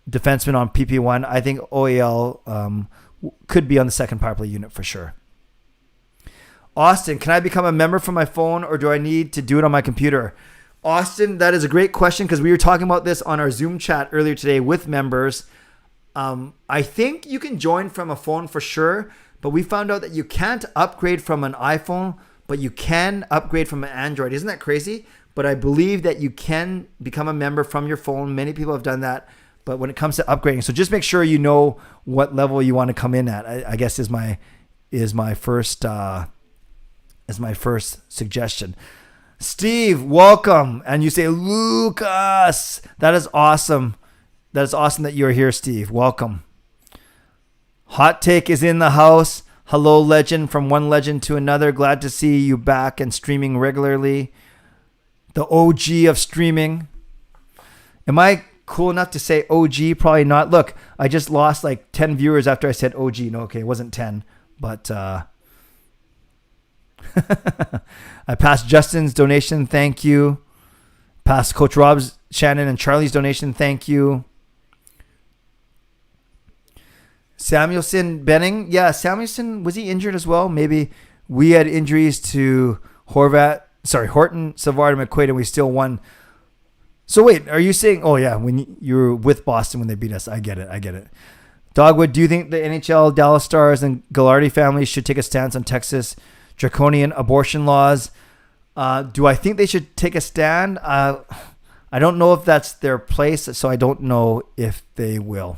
defensemen on PP1. I think OEL could be on the second power play unit for sure. Austin, can I become a member from my phone or do I need to do it on my computer? Austin, that is a great question because we were talking about this on our Zoom chat earlier today with members. I think you can join from a phone for sure, but we found out that you can't upgrade from an iPhone, but you can upgrade from an Android. Isn't that crazy? But I believe that you can become a member from your phone. Many people have done that. But when it comes to upgrading, so just make sure you know what level you want to come in at. I guess is my first suggestion. Steve, welcome. And you say, Lucas. That is awesome. That is awesome that you're here, Steve. Welcome. Hot Take is in the house. Hello, legend. From one legend to another. Glad to see you back and streaming regularly. The OG of streaming. Am I cool enough to say OG? Probably not. Look, I just lost like 10 viewers after I said OG. No, okay, it wasn't 10. But I passed Justin's donation. Thank you. Passed Coach Rob's, Shannon, and Charlie's donation. Thank you. Samuelson Benning. Yeah, Samuelson, was he injured as well? Maybe we had injuries to Horton, Savard, and McQuaid, and we still won. So wait, are you saying, oh yeah, when you were with Boston when they beat us? I get it. Dogwood, do you think the NHL, Dallas Stars, and Gallardi families should take a stance on Texas draconian abortion laws? Do I think they should take a stand? I don't know if that's their place, so I don't know if they will.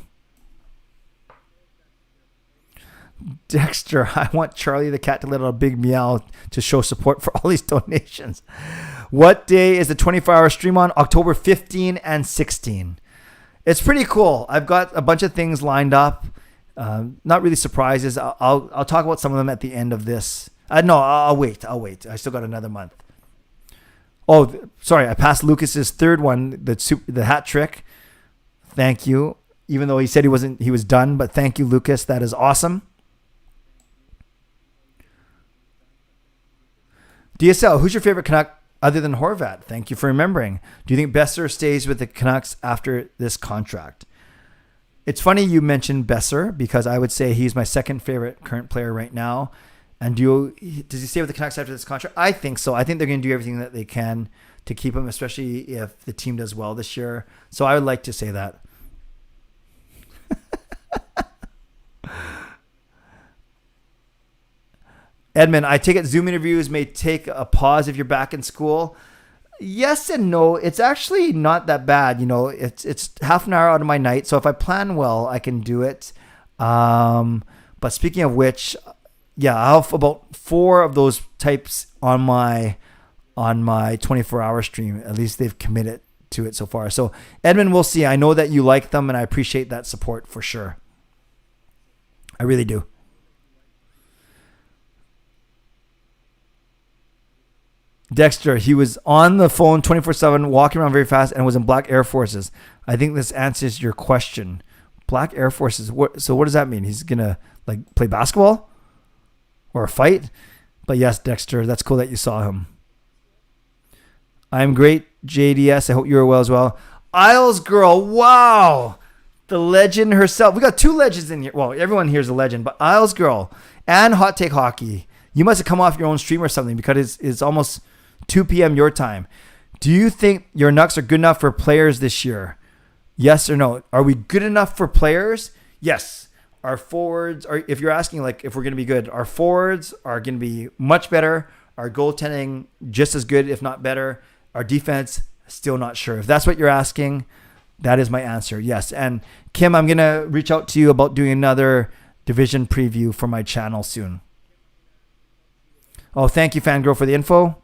Dexter, I want Charlie the cat to let out a big meow to show support for all these donations. What day is the 24-hour stream on? October 15 and 16. It's pretty cool. I've got a bunch of things lined up. Not really surprises. I'll talk about some of them at the end of this. No, I'll wait. I still got another month. Sorry, I passed Lucas's third one, the hat trick. Thank you. Even though he said he was done, but thank you, Lucas. That is awesome. DSL, who's your favorite Canuck other than Horvat? Thank you for remembering. Do you think Besser stays with the Canucks after this contract? It's funny you mentioned Besser because I would say he's my second favorite current player right now. And does he stay with the Canucks after this contract? I think so. I think they're going to do everything that they can to keep him, especially if the team does well this year. So I would like to say that. Edmund, I take it Zoom interviews may take a pause if you're back in school. Yes and no. It's actually not that bad. It's half an hour out of my night. So if I plan well, I can do it. But speaking of which, yeah, I'll have about 4 of those types on my 24-hour stream. At least they've committed to it so far. So Edmund, we'll see. I know that you like them and I appreciate that support for sure. I really do. Dexter, he was on the phone 24/7, walking around very fast, and was in Black Air Forces. I think this answers your question. Black Air Forces. So what does that mean? He's gonna play basketball or a fight? But yes, Dexter, that's cool that you saw him. I'm great, JDS. I hope you are well as well. Isles girl, wow, the legend herself. We got 2 legends in here. Well, everyone here is a legend, but Isles girl and Hot Take Hockey. You must have come off your own stream or something because it's almost 2 p.m. your time. Do you think your Nucks are good enough for players this year? Yes or no? Are we good enough for players? Yes. Our forwards are, if you're asking if we're going to be good, our forwards are going to be much better. Our goaltending just as good, if not better. Our defense, still not sure. If that's what you're asking, that is my answer. Yes. And Kim, I'm going to reach out to you about doing another division preview for my channel soon. Oh, thank you, Fangirl, for the info.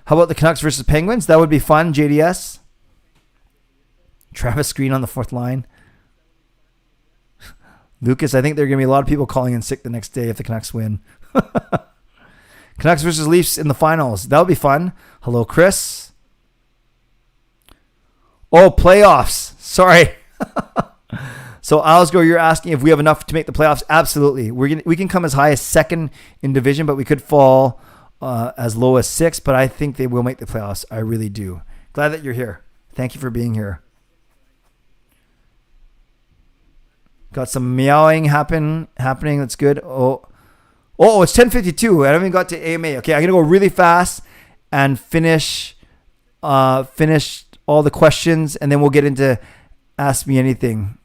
How about the Canucks versus Penguins? That would be fun, JDS. Travis Green on the 4th line. Lucas, I think there are going to be a lot of people calling in sick the next day if the Canucks win. Canucks versus Leafs in the finals. That would be fun. Hello, Chris. Oh, playoffs. Sorry. So, Alsgo, you're asking if we have enough to make the playoffs? Absolutely. We can come as high as 2nd in division, but we could fall as low as 6th. But I think they will make the playoffs. I really do. Glad that you're here. Thank you for being here. Got some meowing happening. That's good. Oh, it's 10:52. I haven't even got to AMA. Okay, I'm gonna go really fast and finish all the questions, and then we'll get into Ask Me Anything.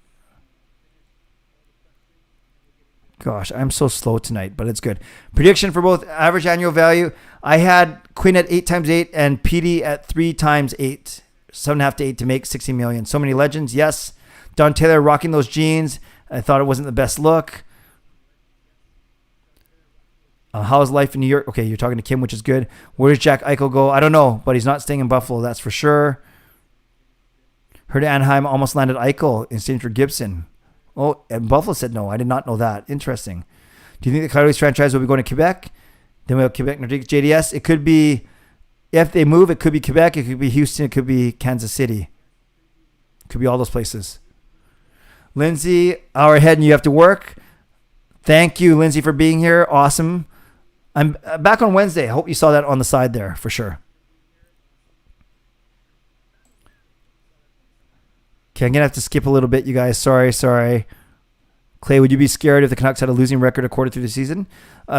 Gosh, I'm so slow tonight, but it's good. Prediction for both average annual value. I had Quinn at 8 times 8 and PD at 3 times 8. 7.5 to 8 to make 60 million. So many legends. Yes. Don Taylor rocking those jeans. I thought it wasn't the best look. How's life in New York? Okay, you're talking to Kim, which is good. Where does Jack Eichel go? I don't know, but he's not staying in Buffalo, that's for sure. Heard Anaheim almost landed Eichel in exchange for Gibson. Oh, and Buffalo said no. I did not know that. Interesting. Do you think the Coyotes franchise will be going to Quebec? Then we have Quebec, JDS. It could be, if they move, it could be Quebec. It could be Houston. It could be Kansas City. It could be all those places. Lindsay, hour ahead and you have to work. Thank you, Lindsay, for being here. Awesome. I'm back on Wednesday. I hope you saw that on the side there for sure. Okay, I'm going to have to skip a little bit, you guys. Sorry. Clay, would you be scared if the Canucks had a losing record a quarter through the season?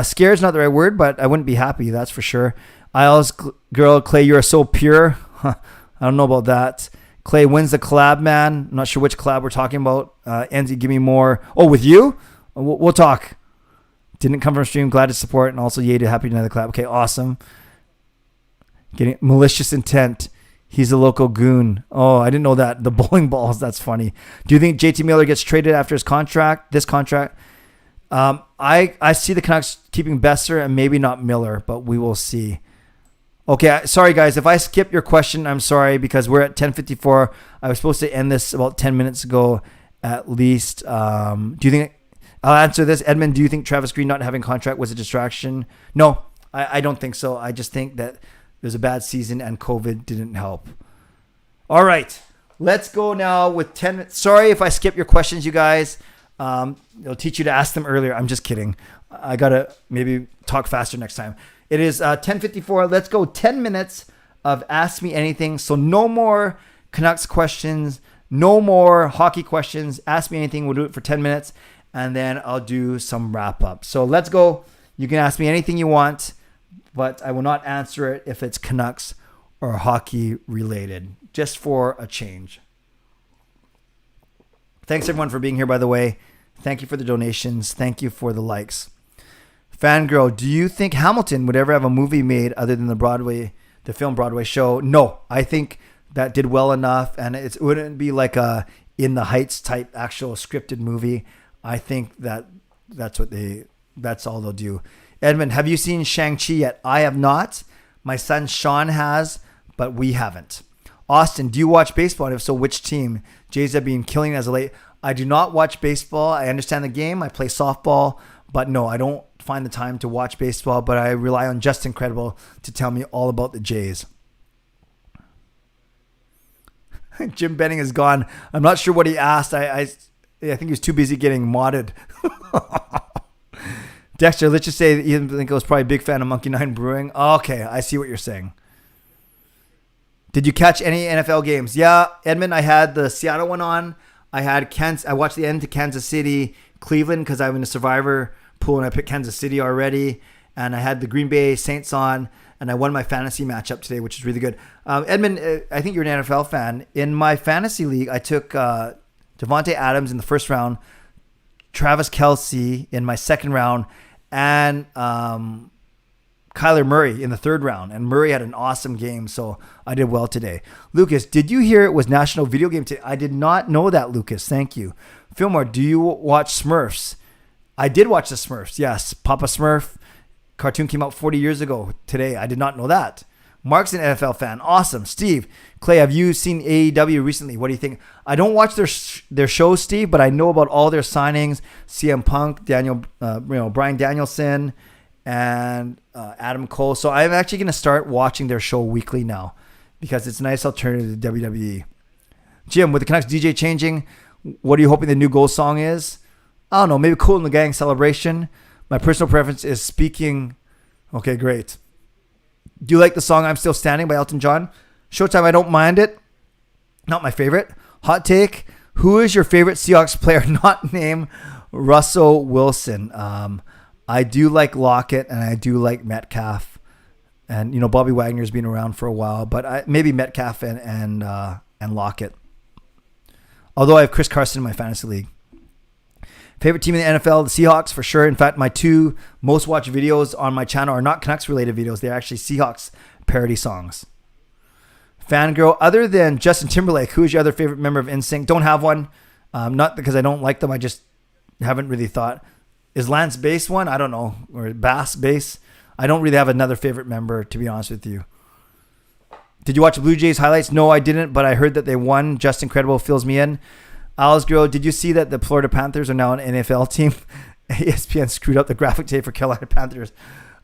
Scared is not the right word, but I wouldn't be happy, that's for sure. Isles girl, Clay, you are so pure. I don't know about that. Clay, when's the collab, man? I'm not sure which collab we're talking about. Enzi, give me more. Oh, with you? We'll talk. Didn't come from stream. Glad to support. And also, yay to happy another collab. Okay, awesome. Getting malicious intent. He's a local goon. Oh, I didn't know that. The bowling balls. That's funny. Do you think JT Miller gets traded after his contract? This contract? I see the Canucks keeping Besser and maybe not Miller, but we will see. Okay, sorry guys. If I skip your question, I'm sorry because we're at 10:54. I was supposed to end this about 10 minutes ago at least. Do you think... I'll answer this. Edmund, do you think Travis Green not having contract was a distraction? No, I don't think so. I just think that It was a bad season and COVID didn't help. All right. Let's go now with 10 minutes. Sorry if I skip your questions, you guys. It'll teach you to ask them earlier. I'm just kidding. I got to maybe talk faster next time. It is 10:54. Let's go 10 minutes of Ask Me Anything. So no more Canucks questions. No more hockey questions. Ask me anything. We'll do it for 10 minutes. And then I'll do some wrap up. So let's go. You can ask me anything you want, but I will not answer it if it's Canucks or hockey related, just for a change. Thanks everyone for being here, by the way. Thank you for the donations. Thank you for the likes. Fangirl, do you think Hamilton would ever have a movie made other than the film Broadway show? No, I think that did well enough, and it wouldn't be like a In the Heights type actual scripted movie. I think that's all they'll do. Edmund, have you seen Shang-Chi yet? I have not. My son Sean has, but we haven't. Austin, do you watch baseball? And if so, which team? Jays have been killing as of late. I do not watch baseball. I understand the game. I play softball, but no, I don't find the time to watch baseball, but I rely on Just Incredible to tell me all about the Jays. Jim Benning is gone. I'm not sure what he asked. I think he was too busy getting modded. Dexter, let's just say that you think I was probably a big fan of Monkey Nine Brewing. Okay, I see what you're saying. Did you catch any NFL games? Yeah, Edmund, I had the Seattle one on. I watched the end to Kansas City, Cleveland, because I'm in a Survivor pool and I picked Kansas City already. And I had the Green Bay Saints on, and I won my fantasy matchup today, which is really good. Edmund, I think you're an NFL fan. In my fantasy league, I took Devontae Adams in the first round, Travis Kelce in my second round, and Kyler Murray in the third round. And Murray had an awesome game, so I did well today. Lucas, did you hear it was National Video Game Day? I did not know that, Lucas. Thank you. Fillmore, do you watch Smurfs? I did watch the Smurfs. Yes, Papa Smurf cartoon came out 40 years ago today. I did not know that. Mark's an NFL fan. Awesome. Steve, Clay, have you seen AEW recently? What do you think? I don't watch their shows, Steve, but I know about all their signings. CM Punk, Bryan Danielson, and Adam Cole. So I'm actually going to start watching their show weekly now because it's a nice alternative to WWE. Jim, with the Canucks DJ changing, what are you hoping the new goal song is? I don't know. Maybe Cool in the Gang Celebration. My personal preference is Speaking. Okay, great. Do you like the song I'm Still Standing by Elton John? Showtime, I don't mind it. Not my favorite. Hot take. Who is your favorite Seahawks player not named Russell Wilson? I do like Lockett and I do like Metcalf. And, Bobby Wagner's been around for a while, but maybe Metcalf and Lockett. Although I have Chris Carson in my fantasy league. Favorite team in the NFL, the Seahawks for sure. In fact, my two most watched videos on my channel are not Canucks related videos. They're actually Seahawks parody songs. Fangirl, other than Justin Timberlake, who is your other favorite member of NSYNC? Don't have one. Not because I don't like them. I just haven't really thought. Is Lance Bass one? I don't know. Or Bass. I don't really have another favorite member, to be honest with you. Did you watch the Blue Jays highlights? No, I didn't, but I heard that they won. Just Incredible fills me in. Alice Girl, did you see that the Florida Panthers are now an NFL team? ESPN screwed up the graphic tape for Carolina Panthers.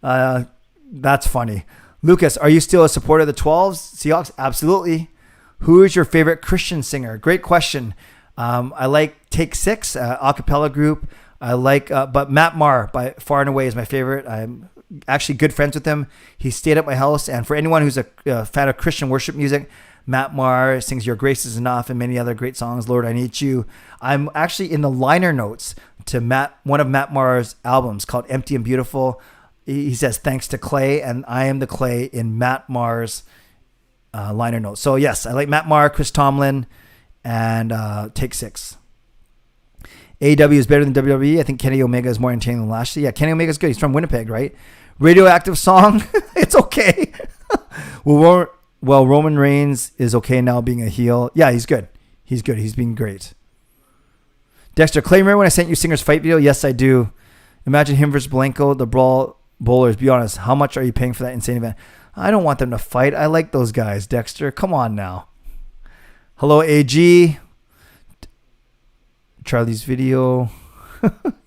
That's funny. Lucas, are you still a supporter of the 12s? Seahawks? Absolutely. Who is your favorite Christian singer? Great question. I like Take Six, a cappella group. I like, but Matt Maher by far and away is my favorite. I'm actually good friends with him. He stayed at my house. And for anyone who's a fan of Christian worship music, Matt Maher sings Your Grace Is Enough and many other great songs, Lord, I Need You. I'm actually in the liner notes to one of Matt Maher's albums called Empty and Beautiful. He says, thanks to Clay, and I am the Clay in Matt Maher's liner notes. So yes, I like Matt Maher, Chris Tomlin, and Take Six. AEW is better than WWE. I think Kenny Omega is more entertaining than Lashley. Yeah, Kenny Omega's good. He's from Winnipeg, right? Radioactive song. It's okay. Well, Roman Reigns is okay now being a heel. Yeah, he's good. He's been great. Dexter, Clay, remember when I sent you Singer's fight video? Yes, I do. Imagine him versus Blanco, the Brawl Bowlers. Be honest, how much are you paying for that insane event? I don't want them to fight. I like those guys, Dexter. Come on now. Hello, AG. Charlie's video.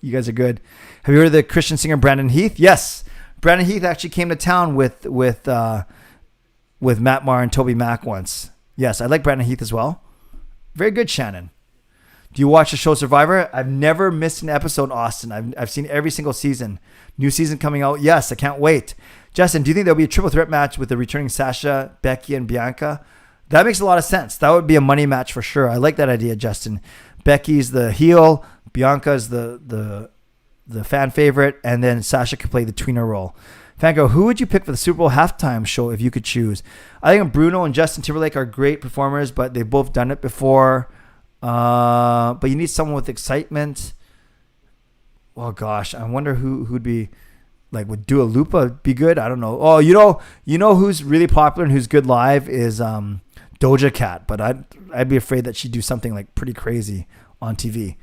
You guys are good. Have you heard of the Christian singer Brandon Heath? Yes. Brandon Heath actually came to town with with Matt Maher and Toby Mack once. Yes, I like Brandon Heath as well. Very good, Shannon. Do you watch the show Survivor? I've never missed an episode, Austin. I've seen every single season. New season coming out. Yes, I can't wait. Justin, do you think there'll be a triple threat match with the returning Sasha, Becky, and Bianca? That makes a lot of sense. That would be a money match for sure. I like that idea, Justin. Becky's the heel. Bianca's the fan favorite. And then Sasha could play the tweener role. Fango, who would you pick for the Super Bowl halftime show if you could choose? I think Bruno and Justin Timberlake are great performers, but they've both done it before. But you need someone with excitement. Well, gosh, I wonder who'd be like, would Dua Lipa be good? I don't know. Oh, you know who's really popular and who's good live is Doja Cat, but I'd be afraid that she'd do something like pretty crazy on TV.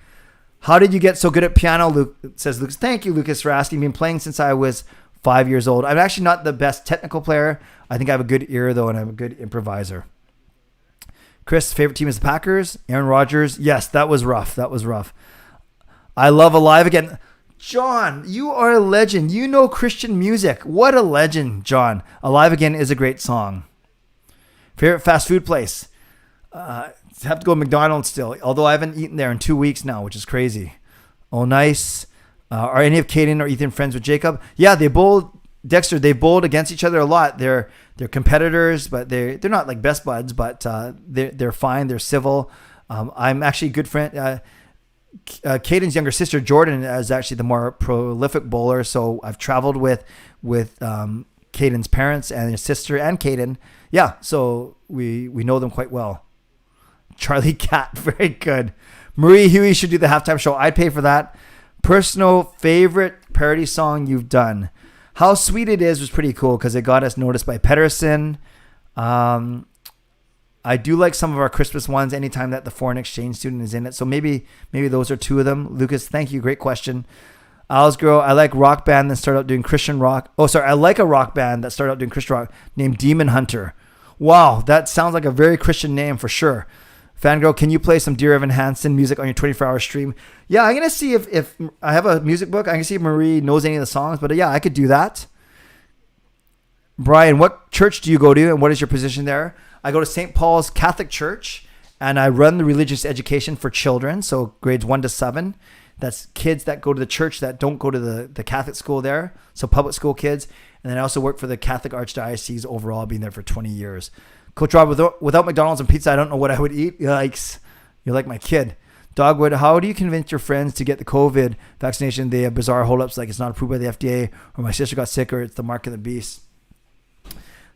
How did you get so good at piano? Luke says, Lucas. Thank you, Lucas, for asking. I've been playing since I was 5 years old. I'm actually not the best technical player. I think I have a good ear though, and I'm a good improviser. Chris' favorite team is the Packers. Aaron Rodgers. Yes, that was rough. I love Alive Again. John, you are a legend. You know Christian music. What a legend, John. Alive Again is a great song. Favorite fast food place? Have to go McDonald's still, although I haven't eaten there in 2 weeks now, which is crazy. Oh, nice. Are any of Caden or Ethan friends with Jacob? Yeah, they bowled. Dexter, they bowled against each other a lot. They're competitors, but they're not like best buds, but they're fine. They're civil. I'm actually a good friend. Caden's younger sister, Jordan, is actually the more prolific bowler. So I've traveled with Caden's parents and his sister and Caden. Yeah, so we know them quite well. Charlie Cat, very good. Marie Huey should do the halftime show. I'd pay for that. Personal favorite parody song you've done? How Sweet It Is was pretty cool because it got us noticed by Pedersen. I do like some of our Christmas ones anytime that the foreign exchange student is in it. So maybe those are two of them. Lucas, thank you. Great question. Owl's Girl, I like rock band that started out doing Christian rock. Oh, sorry. I like a rock band that started out doing Christian rock named Demon Hunter. Wow, that sounds like a very Christian name for sure. Fangirl, can you play some Dear Evan Hansen music on your 24-hour stream? Yeah, I'm going to see if I have a music book. I can see if Marie knows any of the songs. But yeah, I could do that. Brian, what church do you go to and what is your position there? I go to St. Paul's Catholic Church and I run the religious education for children. So grades 1 to 7. That's kids that go to the church that don't go to the Catholic school there. So public school kids. And then I also work for the Catholic Archdiocese overall, being there for 20 years. Coach Rob, without McDonald's and pizza, I don't know what I would eat. Yikes. You're like my kid. Dogwood, how do you convince your friends to get the COVID vaccination? They have bizarre holdups like it's not approved by the FDA or my sister got sick or it's the mark of the beast.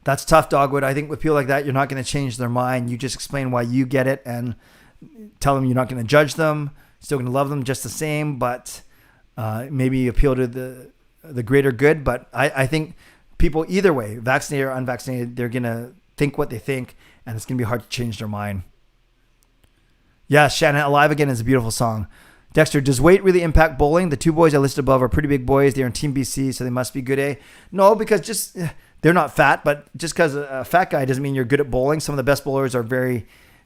That's tough, Dogwood. I think with people like that, you're not going to change their mind. You just explain why you get it and tell them you're not going to judge them. Still going to love them just the same, but maybe appeal to the greater good. But I think people either way, vaccinated or unvaccinated, they're going to think what they think, and it's going to be hard to change their mind. Yeah, Shannon, Alive Again is a beautiful song. Dexter, does weight really impact bowling? The two boys I listed above are pretty big boys. They're in Team BC, so they must be good, eh? No, because they're not fat, but just because a fat guy doesn't mean you're good at bowling. Some of the best bowlers are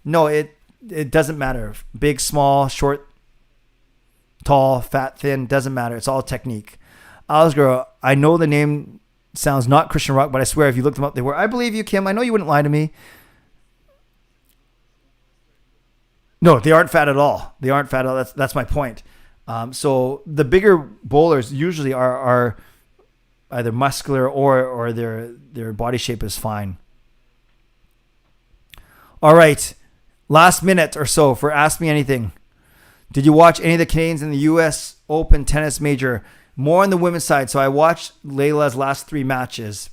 it doesn't matter. Big, small, short, tall, fat, thin, doesn't matter. It's all technique. Oscar, I know the name sounds not Christian rock, but I swear if you look them up, they were. I believe you, Kim. I know you wouldn't lie to me. No, they aren't fat at all. They aren't fat at all. That's my point. So the bigger bowlers usually are either muscular or their body shape is fine. All right. Last minute or so for Ask Me Anything. Did you watch any of the Canadians in the U.S. Open tennis major? More on the women's side. So I watched Layla's last 3 matches.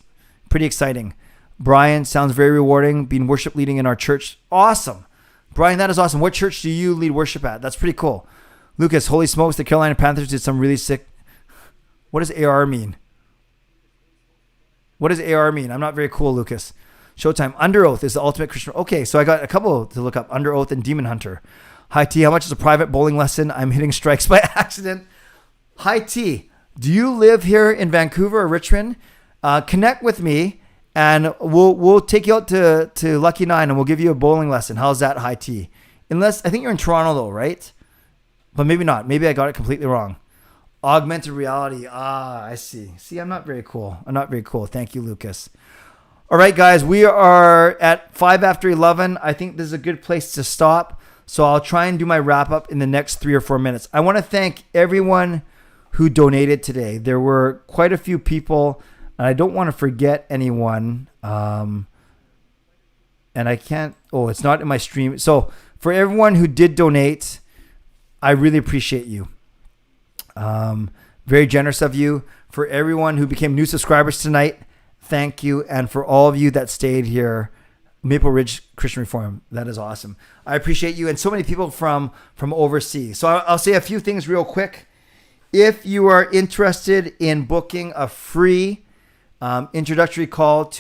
Pretty exciting. Brian, sounds very rewarding. Being worship leading in our church. Awesome. Brian, that is awesome. What church do you lead worship at? That's pretty cool. Lucas, holy smokes, the Carolina Panthers did some really sick. What does AR mean? What does AR mean? I'm not very cool, Lucas. Showtime. Under Oath is the ultimate Christian. Okay, so I got a couple to look up. Under Oath and Demon Hunter. Hi T, how much is a private bowling lesson? I'm hitting strikes by accident. Hi T, do you live here in Vancouver or Richmond? Connect with me and we'll take you out to Lucky 9 and we'll give you a bowling lesson. How's that, Hi T? Unless, I think you're in Toronto though, right? But maybe not. Maybe I got it completely wrong. Augmented reality. I see. See, I'm not very cool. Thank you, Lucas. All right, guys, we are at 5 after 11. I think this is a good place to stop. So I'll try and do my wrap up in the next 3 or 4 minutes. I want to thank everyone who donated today. There were quite a few people, and I don't want to forget anyone. And I can't, it's not in my stream. So for everyone who did donate, I really appreciate you. Very generous of you. For everyone who became new subscribers tonight, thank you. And for all of you that stayed here, Maple Ridge Christian Reform, that is awesome. I appreciate you. And so many people from overseas. So I'll say a few things real quick. If you are interested in booking a free introductory call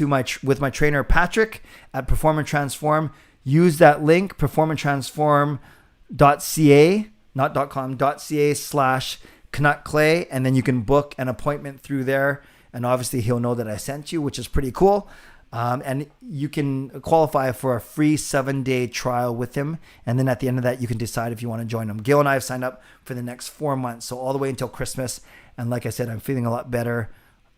with my trainer Patrick at Perform and Transform, use that link, performandtransform.ca, not .com, .ca/CanuckClay, and then you can book an appointment through there. And obviously he'll know that I sent you, which is pretty cool. And you can qualify for a free 7-day trial with him. And then at the end of that, you can decide if you want to join him. Gail and I have signed up for the next 4 months. So all the way until Christmas. And like I said, I'm feeling a lot better.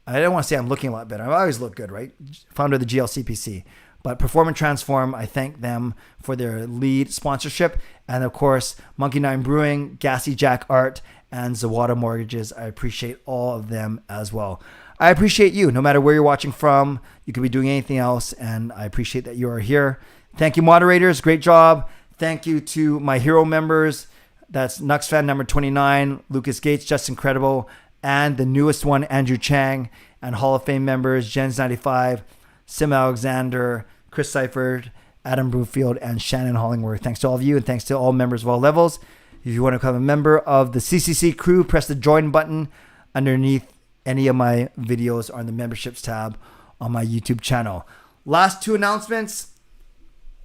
I don't want to say I'm looking a lot better. I always look good, right? Founder of the GLCPC. But Perform and Transform, I thank them for their lead sponsorship. And of course, Monkey Nine Brewing, Gassy Jack Art, and Zawada Mortgages. I appreciate all of them as well. I appreciate you, no matter where you're watching from. You could be doing anything else, and I appreciate that you are here. Thank you, moderators. Great job. Thank you to my hero members. That's nucksfan number 29, Lucas Gates, Just Incredible, and the newest one, Andrew Chang, and Hall of Fame members, Jens95, simalexander, Chris Seifried, Adam Broomfield, and Shannon Hollingworth. Thanks to all of you, and thanks to all members of all levels. If you want to become a member of the CCC Crew, press the join button underneath any of my videos on the memberships tab on my YouTube channel. Last 2 announcements.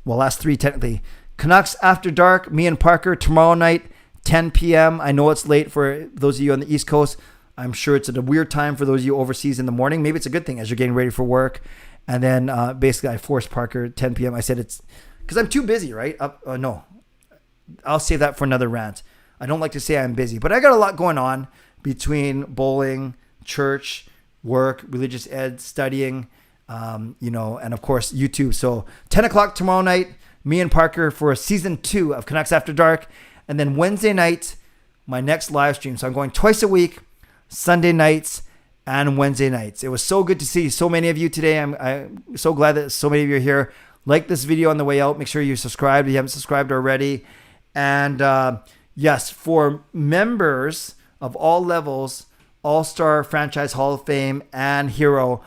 Well, last 3 technically. Canucks After Dark, me and Parker tomorrow night, 10 p.m. I know it's late for those of you on the East Coast. I'm sure it's at a weird time for those of you overseas in the morning. Maybe it's a good thing as you're getting ready for work. And then basically I forced Parker 10 p.m. I said it's because I'm too busy, right? No, I'll save that for another rant. I don't like to say I'm busy, but I got a lot going on between bowling, church, work, religious ed, studying, and of course YouTube. So 10 o'clock tomorrow night, me and Parker for season 2 of Canucks After Dark. And then Wednesday night, my next live stream. So I'm going twice a week, Sunday nights and Wednesday nights. It was so good to see so many of you today. I'm so glad that so many of you are here. Like this video on the way out. Make sure you subscribe if you haven't subscribed already. And yes, for members of all levels, All-Star, Franchise Hall of Fame, and Hero,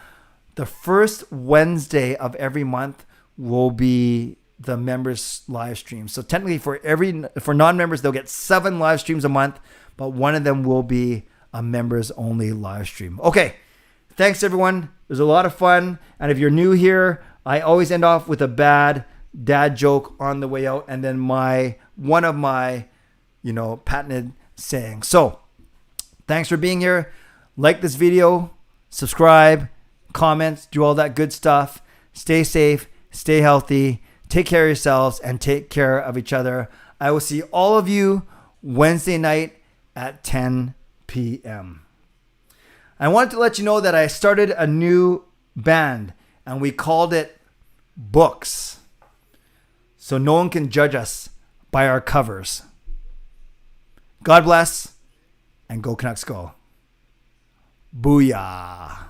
the first Wednesday of every month will be the members live stream. So technically for non-members, they'll get 7 live streams a month, but one of them will be a members only live stream. Okay. Thanks everyone. It was a lot of fun. And if you're new here, I always end off with a bad dad joke on the way out. And then one of my, patented sayings. So thanks for being here. Like this video, subscribe, comment, do all that good stuff. Stay safe, stay healthy, take care of yourselves, and take care of each other. I will see all of you Wednesday night at 10 p.m. I wanted to let you know that I started a new band, and we called it Books. So no one can judge us by our covers. God bless. And go Canucks go. Booyah.